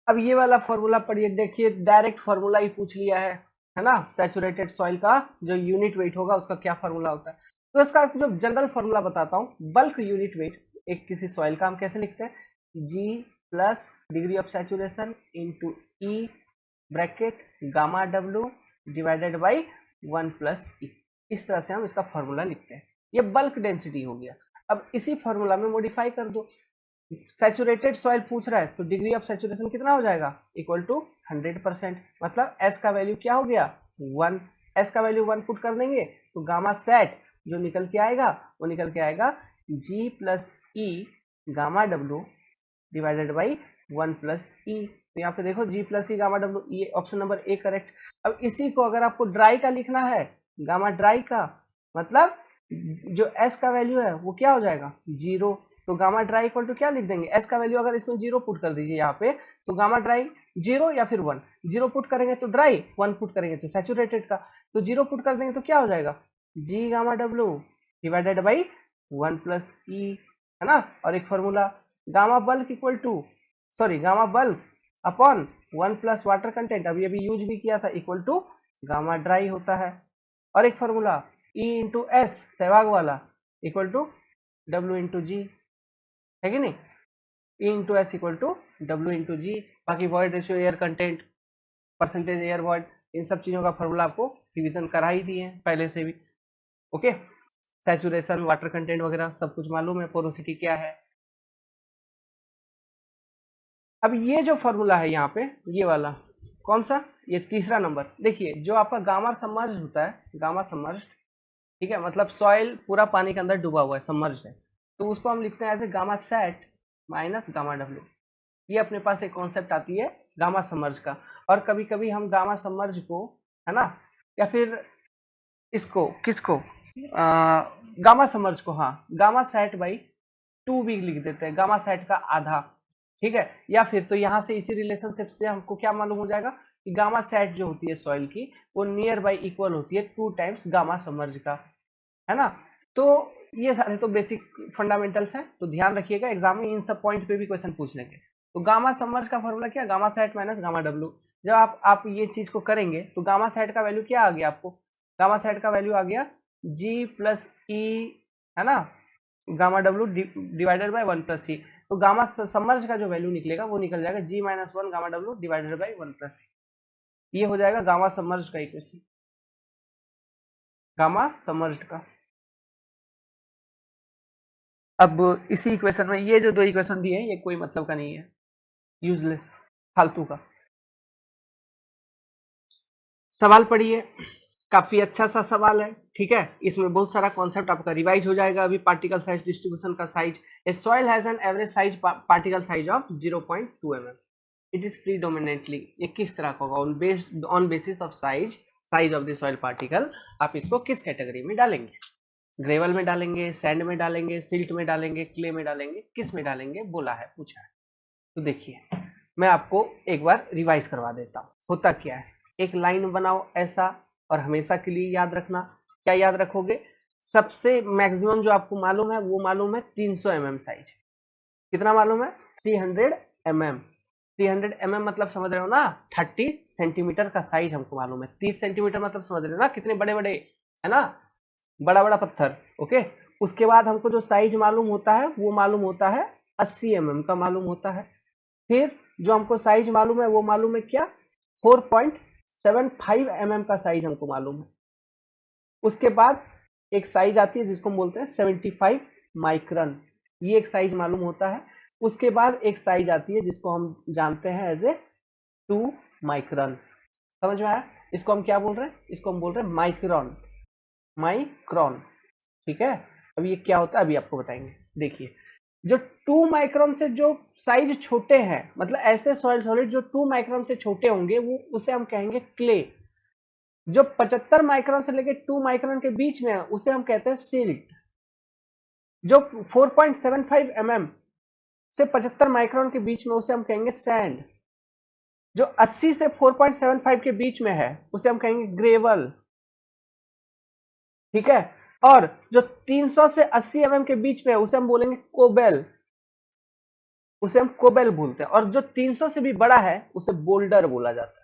अब ये वाला फॉर्मूला पढ़िए, देखिए डायरेक्ट फॉर्मूला ही पूछ लिया है ना। सैचुरेटेड सॉइल का जो यूनिट वेट होगा उसका क्या फॉर्मूला होता है, तो इसका जो जनरल फॉर्मूला बताता हूँ। बल्क यूनिट वेट एक किसी सॉइल का हम कैसे लिखते हैं, G plus degree of saturation into e bracket gamma डब्ल्यू डिवाइडेड बाई 1 प्लस ई। इस तरह से हम इसका फॉर्मूला लिखते हैं। ये बल्क डेंसिटी हो गया। अब इसी फॉर्मूला में मॉडिफाई कर दो, सैचुरेटेड सॉइल पूछ रहा है तो डिग्री ऑफ सैचुरेशन कितना हो जाएगा, इक्वल टू 100%, मतलब एस का वैल्यू क्या हो गया 1। एस का वैल्यू 1 पुट कर देंगे तो गामा सेट जो निकल के आएगा वो निकल के आएगा जी प्लस ई गामा डब्ल्यू डिवाइडेड बाई 1 प्लस ई। तो यहाँ पे देखो G plus e gamma W, ये ऑप्शन नंबर ए करेक्ट। अब इसी को अगर आपको ड्राई का लिखना है, गामा ड्राई का, मतलब जो एस का वैल्यू है वो क्या हो जाएगा 0। तो गामा ड्राई इक्वल टू क्या लिख देंगे, एस का वैल्यू अगर इसमें 0 पुट कर दीजिए यहाँ पे, तो गामा ड्राई 0 या फिर 1, 0 पुट करेंगे तो ड्राई, 1 पुट करेंगे तो सैचुरेटेड का। तो 0 पुट कर देंगे तो क्या हो जाएगा जी गामा डब्ल्यू डिवाइडेड बाई 1 प्लस ई, है ना। और एक formula gamma bulk equal to, sorry gamma bulk upon 1 plus water content, अभी अभी यूज भी किया था, इक्वल टू गामा ड्राई होता है। और एक formula e into s Sehwag वाला इक्वल टू डब्ल्यू इंटू जी, है कि नहीं। E into s equal to डब्ल्यू इंटू जी। बाकी void ratio, air content, percentage air void, इन सब चीजों का फॉर्मूला आपको रिवीजन करा ही दिए हैं पहले से भी। ओके, सैचुरेशन, वाटर कंटेंट वगैरह सब कुछ मालूम है, पोरोसिटी क्या है। अब ये जो फॉर्मूला है यहाँ पे, ये वाला कौन सा, ये तीसरा नंबर, देखिए जो आपका गामा सबमर्ज्ड होता है, गामा सबमर्ज्ड, ठीक है, मतलब सॉइल पूरा पानी के अंदर डूबा हुआ है, सबमर्ज्ड है, तो उसको हम लिखते हैं as a gamma sat minus gamma W. ये अपने पास एक कॉन्सेप्ट आती है गामा सबमर्ज का। और कभी कभी हम गामा सबमर्ज को, है ना, या फिर इसको किसको, गामा सबमर्ज को, हाँ, गामा सेट बाई 2 भी लिख देते हैं, गामा सेट का आधा, ठीक है। या फिर तो यहाँ से इसी रिलेशनशिप से हमको क्या मालूम हो जाएगा कि गामा सेट जो होती है सॉइल की वो नियर बाई इक्वल होती है 2 टाइम्स गामा सबमर्ज का, है ना। तो ये सारे तो बेसिक फंडामेंटल्स हैं, तो ध्यान रखिएगा, एग्जाम में इन सब पॉइंट पे भी क्वेश्चन पूछ लेंगे। तो गामा सबमर्ज का फॉर्मूला क्या, gamma sat minus gamma W. जब आप ये चीज को करेंगे तो गामा सेट का वैल्यू क्या आ गया आपको, गामा सेट का वैल्यू आ गया जी प्लस ई, है ना, गामा डब्ल्यू डिवाइडेड बाई 1 प्लस सी। तो गामा सबमर्ज का जो वैल्यू निकलेगा वो निकल जाएगा जी माइनस 1 गामा डब्ल्यू डिवाइडेड बाई 1 प्लस सी। ये हो जाएगा गामा सबमर्ज का इक्वेशन, गामा सबमर्ज का। अब इसी इक्वेशन में ये जो दो इक्वेशन दिए हैं ये कोई मतलब का नहीं है, यूजलेस, फालतू का। सवाल पढ़िए, काफी अच्छा सा सवाल है, ठीक है। इसमें बहुत सारा कॉन्सेप्ट आपका रिवाइज हो जाएगा। अभी पार्टिकल साइज डिस्ट्रीब्यूशन का size, A soil has an average size particle size of 0.2 mm, it is predominantly, ये किस तरह का होगा, on basis of size of the soil particle, आप इसको किस कैटेगरी में डालेंगे, ग्रेवल में डालेंगे, सैंड में डालेंगे, सिल्ट में डालेंगे, क्ले में डालेंगे, किस में डालेंगे, बोला है, पूछा है। तो देखिए मैं आपको एक बार रिवाइज करवा देता हूँ। होता क्या है, एक लाइन बनाओ ऐसा, और हमेशा के लिए याद रखना, क्या याद रखोगे, सबसे मैक्सिमम जो आपको मालूम है वो मालूम है 300 mm साइज, कितना मालूम है 300 mm, 300 mm मतलब समझ रहे हो ना, 30 सेंटीमीटर का साइज हमको मालूम है। 30 सेंटीमीटर मतलब समझ रहे हो ना कितने बड़े बड़े है ना, बड़ा बड़ा पत्थर। ओके, उसके बाद हमको जो साइज मालूम होता है वो मालूम होता है 80 mm का मालूम होता है। फिर जो हमको साइज मालूम है वो मालूम है क्या, 4.75 mm का साइज हमको मालूम है। उसके बाद एक साइज आती है जिसको हम बोलते हैं 75 माइक्रन, ये एक साइज मालूम होता है। उसके बाद एक साइज आती है जिसको हम जानते हैं एज ए 2 माइक्रन। समझ में आया? इसको हम क्या बोल रहे हैं, इसको हम बोल रहे हैं माइक्रॉन, माइक्रॉन। ठीक है, अब ये क्या होता है अभी आपको बताएंगे। देखिए, जो 2 माइक्रॉन से जो साइज छोटे हैं, मतलब ऐसे सॉइल सॉलिड जो 2 माइक्रॉन से छोटे होंगे वो उसे हम कहेंगे क्ले। जो 75 माइक्रॉन से लेकर 2 माइक्रॉन के बीच में है उसे हम कहते हैं सिल्ट। जो 4.75 mm से 75 माइक्रॉन के बीच में उसे हम कहेंगे सैंड। जो 80 से 4.75 के बीच में है उसे हम कहेंगे ग्रेवल। ठीक है, और जो 300 से 80 mm के बीच में है उसे हम बोलेंगे कोबेल, उसे हम कोबेल बोलते हैं। और जो 300 से भी बड़ा है उसे बोल्डर बोला जाता है।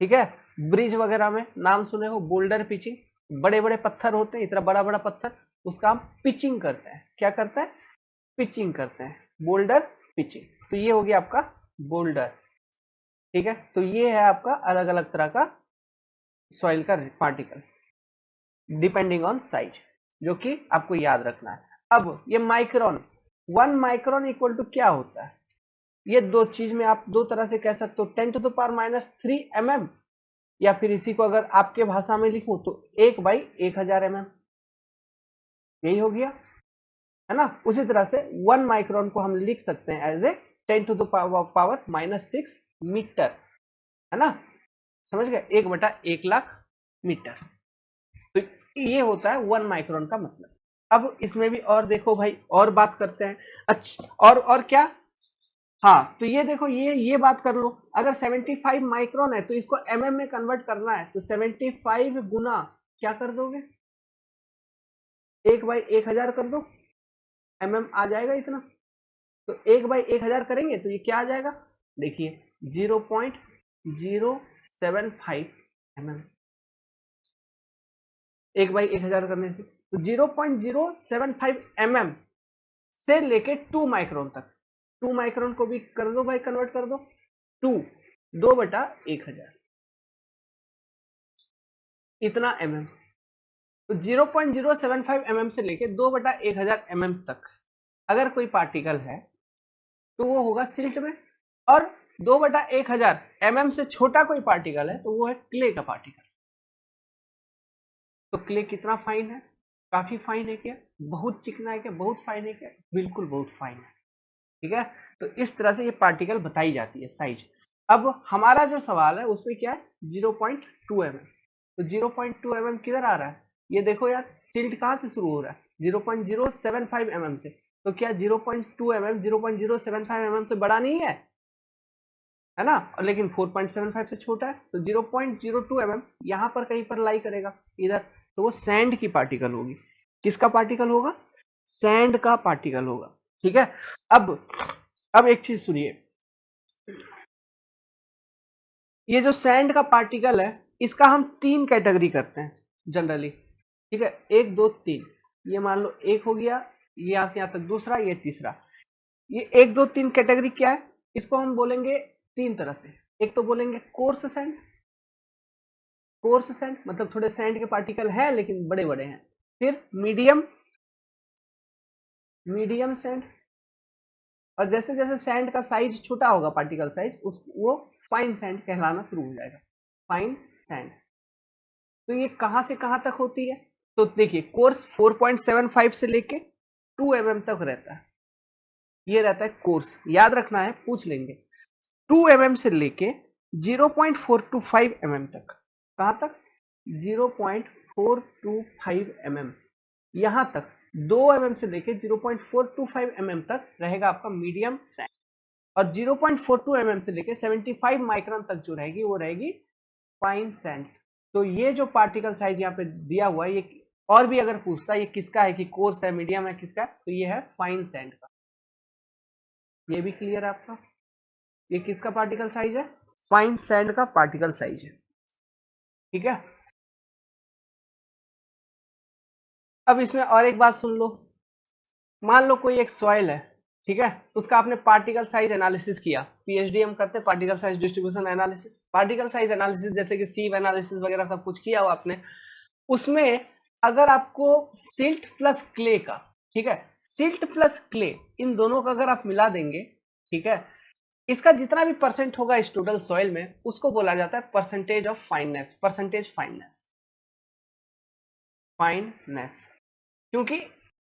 ठीक है, ब्रिज वगैरह में नाम सुने हो, बोल्डर पिचिंग, बड़े बड़े पत्थर होते हैं, इतना बड़ा बड़ा पत्थर, उसका हम पिचिंग करते हैं। क्या करते हैं, पिचिंग करते हैं, बोल्डर पिचिंग। तो ये हो गया आपका बोल्डर। ठीक है, तो ये है आपका अलग अलग तरह का सॉइल का पार्टिकल डिपेंडिंग ऑन साइज, जो कि आपको याद रखना है। अब ये माइक्रोन, 1 माइक्रोन इक्वल टू क्या होता है, ये दो चीज में आप दो तरह से कह सकते हो, 10⁻³ mm, या फिर इसी को अगर आपके भाषा में लिखूं तो 1/1000 mm, यही हो गया है ना। उसी तरह से 1 माइक्रोन को हम लिख सकते हैं एज ए 10⁻⁻⁶ मीटर, है ना। समझ गए, 1/1,00,000 मीटर। तो ये होता है 1 माइक्रोन का मतलब। अब इसमें भी और देखो भाई, और बात करते हैं। अच्छा, और क्या, हाँ तो ये देखो, ये बात कर लो, अगर 75 माइक्रोन है तो इसको mm में कन्वर्ट करना है, तो 75 गुना क्या कर दोगे, 1/1000 कर दो, आ जाएगा इतना। तो 1/1000 करेंगे तो ये क्या आ जाएगा, देखिए 0.075 mm, 1/1000 करने से तो 0.075 mm से लेके 2 माइक्रोन तक। 2 माइक्रोन को भी कर दो भाई, कन्वर्ट कर दो, 2/1000 इतना mm। तो 0.075 mm से लेके 2/1000 mm तक अगर कोई पार्टिकल है तो वो होगा सिल्ट में, और 2/1000 mm से छोटा कोई पार्टिकल है तो वो है क्ले का पार्टिकल। तो क्ले कितना फाइन है, काफी फाइन है क्या, बहुत चिकना है क्या, बहुत फाइन है क्या, बिल्कुल बहुत फाइन है। ठीक है, तो इस तरह से ये पार्टिकल बताई जाती है साइज। अब हमारा जो सवाल है उसमें क्या है, 0.2 mm। तो 0.2 mm किधर आ रहा है, ये देखो यार, सिल्ट कहां से शुरू हो रहा है, 0.075 mm से। तो क्या 0.2 mm 0.075 mm से बड़ा नहीं है ना, और लेकिन 4.75 से छोटा है। तो 0.02 mm यहां पर कहीं पर लाई करेगा इधर, तो वो सैंड की पार्टिकल होगी। किसका पार्टिकल होगा, सैंड का पार्टिकल होगा। ठीक है, अब एक चीज सुनिए, ये जो सैंड का पार्टिकल है इसका हम 3 कैटेगरी करते हैं जनरली। ठीक है, 1 2 3, ये मान लो एक हो गया, ये यहां से यहां तक दूसरा, ये तीसरा। ये 1 2 3 कैटेगरी क्या है, इसको हम बोलेंगे 3 तरह से। एक तो बोलेंगे कोर्स सैंड, कोर्स सैंड मतलब थोड़े सैंड के पार्टिकल हैं लेकिन बड़े बड़े हैं। फिर मीडियम, मीडियम सैंड, और जैसे जैसे सैंड का साइज छोटा होगा, पार्टिकल साइज, उस वो फाइन सैंड कहलाना शुरू हो जाएगा, फाइन सैंड। तो ये कहां से कहां तक होती है, तो देखिए कोर्स 4.75 से लेके 2 mm तक रहता है, ये रहता है कोर्स, याद रखना है, पूछ लेंगे। 2 mm से लेके 0.425 mm तक, कहां तक, 0.425 mm, यहां तक 2 mm से लेके 0.425 mm तक रहेगा आपका मीडियम सैंड, और 0.42 mm से लेके 75 माइक्रोन तक जो रहेगी वो रहेगी फाइन सैंड। तो ये जो पार्टिकल साइज यहाँ पे दिया हुआ है, ये और भी अगर पूछता है ये किसका है, कि कोर्स है, मीडियम है, किसका है, तो ये है फाइन सैंड का। ये भी क्लियर है आपका? ये किसका पार्टिकल साइज है? फाइन सैंड का पार्टिकल साइज है, ठीक है। अब इसमें और एक बात सुन लो, मान लो कोई एक सॉइल है, ठीक है, उसका आपने पार्टिकल साइज एनालिसिस किया, पीएचडी हम करते हैं particle size distribution analysis, particle size analysis जैसे कि सीव एनालिसिस वगैरह सब कुछ किया हो आपने। उसमें अगर आपको सिल्ट प्लस क्ले का, ठीक है, सिल्ट प्लस क्ले इन दोनों का अगर आप मिला देंगे, ठीक है, इसका जितना भी परसेंट होगा इस टोटल सॉइल में, उसको बोला जाता है percentage of fineness, percentage fineness, fineness. क्योंकि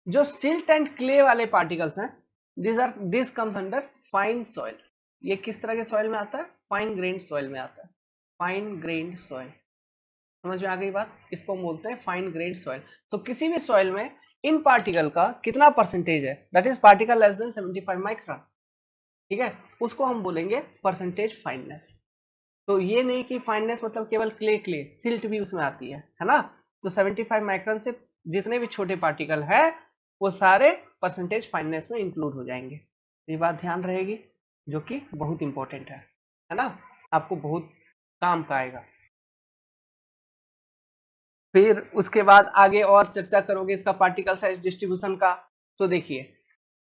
जो सिल्ट एंड क्ले वाले पार्टिकल्स हैं, this comes under fine soil. ये किस तरह के सॉइल में आता है? फाइन ग्रेन्ड सॉइल में आता है, फाइन ग्रेन्ड सॉइल। समझ में आ गई बात? इसको हम बोलते हैं फाइन ग्रेन्ड सॉइल। तो किसी भी सॉइल में इन पार्टिकल का कितना परसेंटेज है, that is particle less than 75 micron, ठीक है, उसको हम बोलेंगे परसेंटेज फाइननेस। तो ये नहीं कि फाइननेस मतलब केवल क्ले, क्ले सिल्ट भी उसमें आती है ना। तो 75 माइक्रोन से जितने भी छोटे पार्टिकल है वो सारे परसेंटेज फाइननेस में इंक्लूड हो जाएंगे। ये बात ध्यान रहेगी, जो कि बहुत इंपॉर्टेंट है ना, आपको बहुत काम का आएगा। फिर उसके बाद आगे और चर्चा करोगे इसका पार्टिकल साइज डिस्ट्रीब्यूशन का। तो देखिए,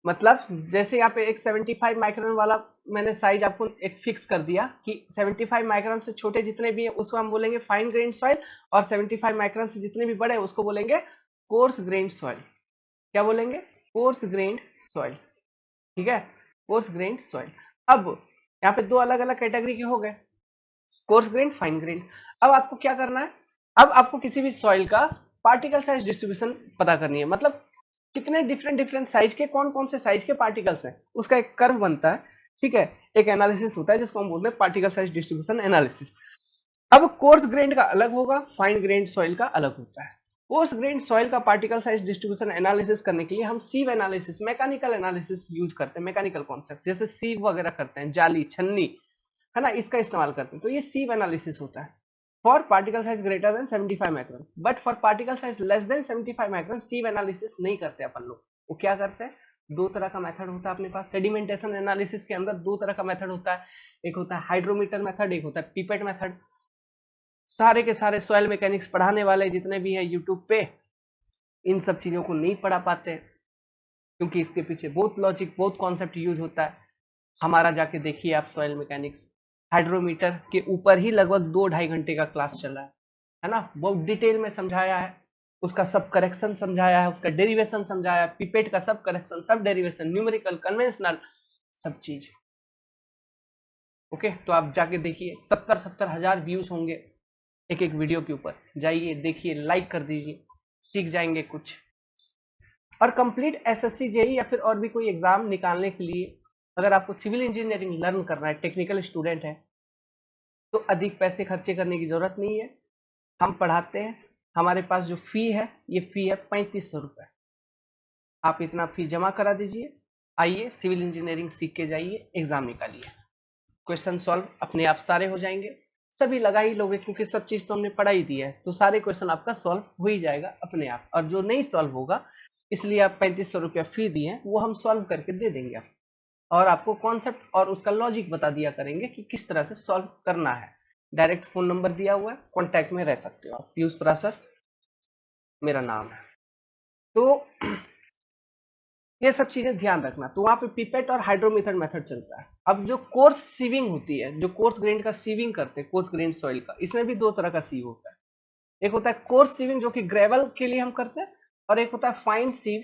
मतलब जैसे यहाँ पे एक 75 माइक्रोन वाला मैंने साइज आपको एक फिक्स कर दिया कि 75 माइक्रोन से छोटे जितने भी है उसको हम बोलेंगे फाइन ग्रेन सॉइल, और 75 माइक्रोन से जितने भी बड़े उसको बोलेंगे कोर्स ग्रेन सॉइल। क्या बोलेंगे? कोर्स ग्रेन सॉइल, ठीक है, कोर्स ग्रेन सॉइल। अब यहाँ पे दो अलग अलग कैटेगरी के हो गए, कोर्स ग्रेन, फाइन ग्रेन। अब आपको क्या करना है, अब आपको किसी भी सॉइल का पार्टिकल साइज डिस्ट्रीब्यूशन पता करनी है, मतलब कितने डिफरेंट डिफरेंट साइज के, कौन कौन से साइज के पार्टिकल्स हैं, उसका एक कर्व बनता है, ठीक है, एक एनालिसिस होता है जिसको हम बोलते हैं पार्टिकल साइज डिस्ट्रीब्यूशन एनालिसिस। अब कोर्स ग्रेन का अलग होगा, फाइन ग्रेन सॉइल का अलग होता है। कोर्स ग्रेन सॉइल का पार्टिकल साइज डिस्ट्रीब्यूशन एनालिसिस करने के लिए हम सीव एनालिसिस, मैकेनिकल एनालिसिस यूज करते हैं, मैकेनिकल कॉन्सेप्ट जैसे सीव वगैरह करते हैं, जाली छन्नी, है ना, इसका इस्तेमाल करते हैं। तो ये सीव एनालिसिस होता है for particle size greater than 75 micron, but for particle size less than 75 micron सीव analysis नहीं करते अपन लोग। वो क्या करते हैं, दो तरह का मेथड होता है अपने पास सेडिमेंटेशन एनालिसिस के अंदर, दो तरह का मेथड होता है, एक होता है हाइड्रोमीटर मेथड, एक होता है पिपेट मेथड। सारे के सारे सॉइल मैकेनिक्स पढ़ाने वाले जितने भी हैं यूट्यूब पे, इन सब चीजों को नहीं पढ़ा पाते, क्योंकि इसके पीछे बहुत लॉजिक, बहुत कॉन्सेप्ट यूज होता है। हमारा जाके देखिए आप सॉइल मैकेनिक्स, हाइड्रोमीटर के ऊपर ही लगभग 2-2.5 घंटे का क्लास चला है ना, बहुत डिटेल में समझाया है, उसका सब करेक्शन समझाया है, उसका डेरिवेशन समझाया है, पिपेट का सब करेक्शन, सब डेरिवेशन, न्यूमेरिकल, कन्वेंशनल, सब चीज। ओके, तो आप जाके देखिए, 70-70 हजार व्यूज होंगे एक एक वीडियो के ऊपर, जाइए देखिए, लाइक कर दीजिए, सीख जाएंगे कुछ। और कंप्लीट एसएससी जेई या फिर और भी कोई एग्जाम निकालने के लिए अगर आपको सिविल इंजीनियरिंग लर्न करना है, टेक्निकल स्टूडेंट है, तो अधिक पैसे खर्चे करने की जरूरत नहीं है, हम पढ़ाते हैं। हमारे पास जो फी है, ये फी है 3500 रुपये। आप इतना फी जमा करा दीजिए, आइए सिविल इंजीनियरिंग सीख के जाइए, एग्जाम निकालिए, क्वेश्चन सॉल्व अपने आप सारे हो जाएंगे, सभी लगा ही लोगे क्योंकि सब चीज तो हमने पढ़ा ही दी है, तो सारे क्वेश्चन आपका सॉल्व हो ही जाएगा अपने आप। और जो नहीं सॉल्व होगा, इसलिए आप 3500 रुपया फी दिए, वो हम सॉल्व करके दे देंगे आप, और आपको कॉन्सेप्ट और उसका लॉजिक बता दिया करेंगे कि किस तरह से सॉल्व करना है। डायरेक्ट फोन नंबर दिया हुआ है, कॉन्टैक्ट में रह सकते हो आप, पीयूष परासर मेरा नाम है। तो ये सब चीजें ध्यान रखना। तो वहां पे पिपेट और हाइड्रोमीटर मेथड चलता है। अब जो कोर्स सीविंग होती है, जो कोर्स ग्रेन का सीविंग करते हैं, कोर्स ग्रेन सॉइल का, इसमें भी दो तरह का सीव होता है। एक होता है कोर्स सीविंग जो कि ग्रेवल के लिए हम करते हैं, और एक होता है फाइन सीव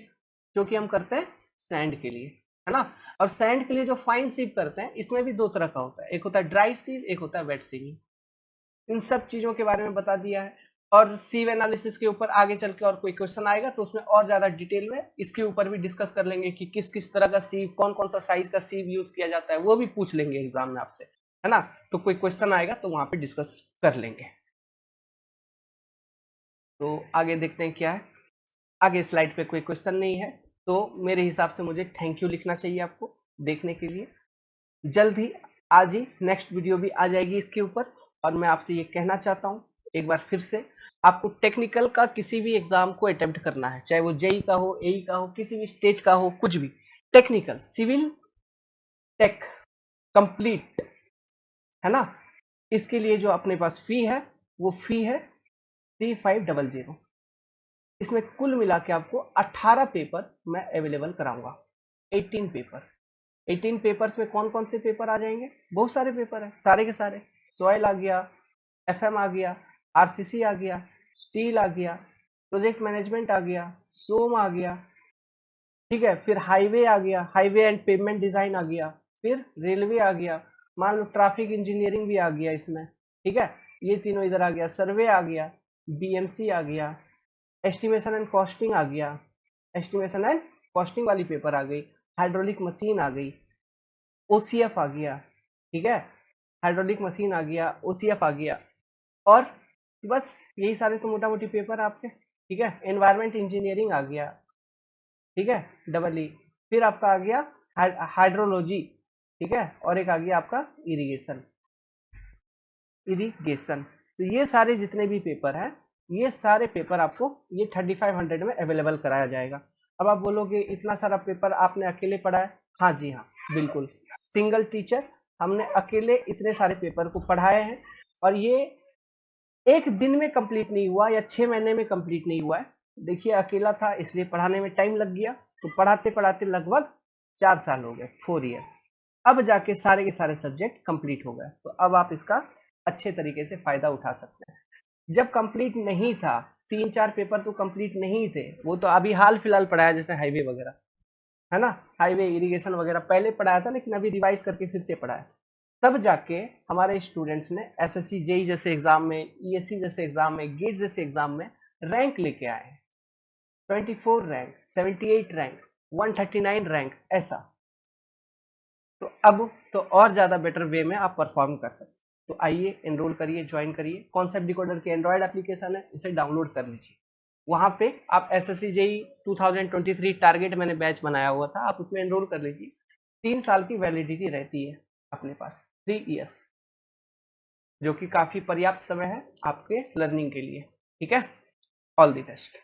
जो कि हम करते हैं सैंड के लिए, है ना। और सैंड के लिए जो फाइन सीव करते हैं, इसमें भी दो तरह का होता है, एक होता है ड्राई सीव, एक होता है वेट सीविंग। इन सब चीजों के बारे में बता दिया है। और सीव एनालिसिस के ऊपर आगे चल के और कोई क्वेश्चन आएगा तो उसमें और ज्यादा डिटेल में इसके ऊपर भी डिस्कस कर लेंगे कि किस किस तरह का सीव, कौन कौन सा साइज का सीव यूज किया जाता है, वो भी पूछ लेंगे एग्जाम में आपसे, है ना। तो कोई क्वेश्चन आएगा तो वहां पे डिस्कस कर लेंगे। तो आगे देखते हैं क्या है। आगे स्लाइड पे कोई क्वेश्चन नहीं है, तो मेरे हिसाब से मुझे थैंक यू लिखना चाहिए आपको देखने के लिए। जल्द ही, आज ही नेक्स्ट वीडियो भी आ जाएगी इसके ऊपर। और मैं आपसे ये कहना चाहता हूँ एक बार फिर से, आपको टेक्निकल का किसी भी एग्जाम को अटेम्प्ट करना है, चाहे वो जेई का हो, एई का हो, किसी भी स्टेट का हो, कुछ भी टेक्निकल, सिविल टेक कंप्लीट, है ना। इसके लिए जो अपने पास फी है वो फी है 3500। इसमें कुल मिला के आपको 18 पेपर मैं अवेलेबल कराऊंगा। 18 पेपर। 18 पेपर्स में कौन कौन से पेपर आ जाएंगे? बहुत सारे पेपर है, सारे के सारे। सॉइल आ गया, एफएम आ गया, आरसीसी आ गया, स्टील आ गया, प्रोजेक्ट मैनेजमेंट आ गया, सोम आ गया, ठीक है। फिर हाईवे आ गया, हाईवे एंड पेवमेंट डिजाइन आ गया। फिर रेलवे आ गया, मान लो ट्रैफिक इंजीनियरिंग भी आ गया इसमें, ठीक है। ये तीनों इधर आ गया। सर्वे आ गया, बीएमसी आ गया, एस्टिमेशन एंड कॉस्टिंग आ गया, एस्टिमेशन एंड कॉस्टिंग वाली पेपर आ गई। हाइड्रोलिक मशीन आ गई, ओसीएफ आ गया, ठीक है। हाइड्रोलिक मशीन आ गया, ओसीएफ आ गया। और बस यही सारे तो मोटा मोटी पेपर आपके, ठीक है। एनवायरमेंट इंजीनियरिंग आ गया, ठीक है, डबल ई। फिर आपका आ गया हाइड्रोलॉजी, ठीक है। और एक आ गया आपका इरिगेशन। इरिगेशन। तो ये सारे जितने भी पेपर हैं, ये सारे पेपर आपको ये 3500 में अवेलेबल कराया जाएगा। अब आप बोलोगे इतना सारा पेपर आपने अकेले पढ़ा है? हाँ जी हाँ, बिल्कुल। सिंगल टीचर, हमने अकेले इतने सारे पेपर को पढ़ाए हैं। और ये एक दिन में कंप्लीट नहीं हुआ या 6 महीने में कंप्लीट नहीं हुआ है। देखिए, अकेला था इसलिए पढ़ाने में टाइम लग गया, तो पढ़ाते पढ़ाते लगभग 4 साल हो गए, 4 इयर्स। अब जाके सारे के सारे सब्जेक्ट कंप्लीट हो गए, तो अब आप इसका अच्छे तरीके से फायदा उठा सकते हैं। जब कंप्लीट नहीं था, 3-4 पेपर तो कंप्लीट नहीं थे, वो तो अभी हाल फिलहाल पढ़ाया, जैसे हाईवे वगैरह, है ना। हाईवे, इरिगेशन वगैरह पहले पढ़ाया था, लेकिन अभी रिवाइज करके फिर से पढ़ाया। तब जाके हमारे स्टूडेंट्स ने एसएससी जेई जैसे एग्जाम में, ईएससी जैसे एग्जाम में, गेट जैसे एग्जाम में रैंक लेके आए हैं। 24 रैंक, 78 रैंक, 139 रैंक, ऐसा। तो अब तो और ज्यादा बेटर वे में आप परफॉर्म कर सकते। तो आइए, एनरोल करिए, ज्वाइन करिए। कॉन्सेप्ट डिकोडर की एंड्रॉयड एप्लीकेशन है, इसे डाउनलोड कर लीजिए। वहां पे आप एसएससी जेई 2023 टारगेट मैंने बैच बनाया हुआ था, आप उसमें एनरोल कर लीजिए। 3 साल की वैलिडिटी रहती है अपने पास, 3 इयर्स, जो कि काफी पर्याप्त समय है आपके लर्निंग के लिए, ठीक है। All the best.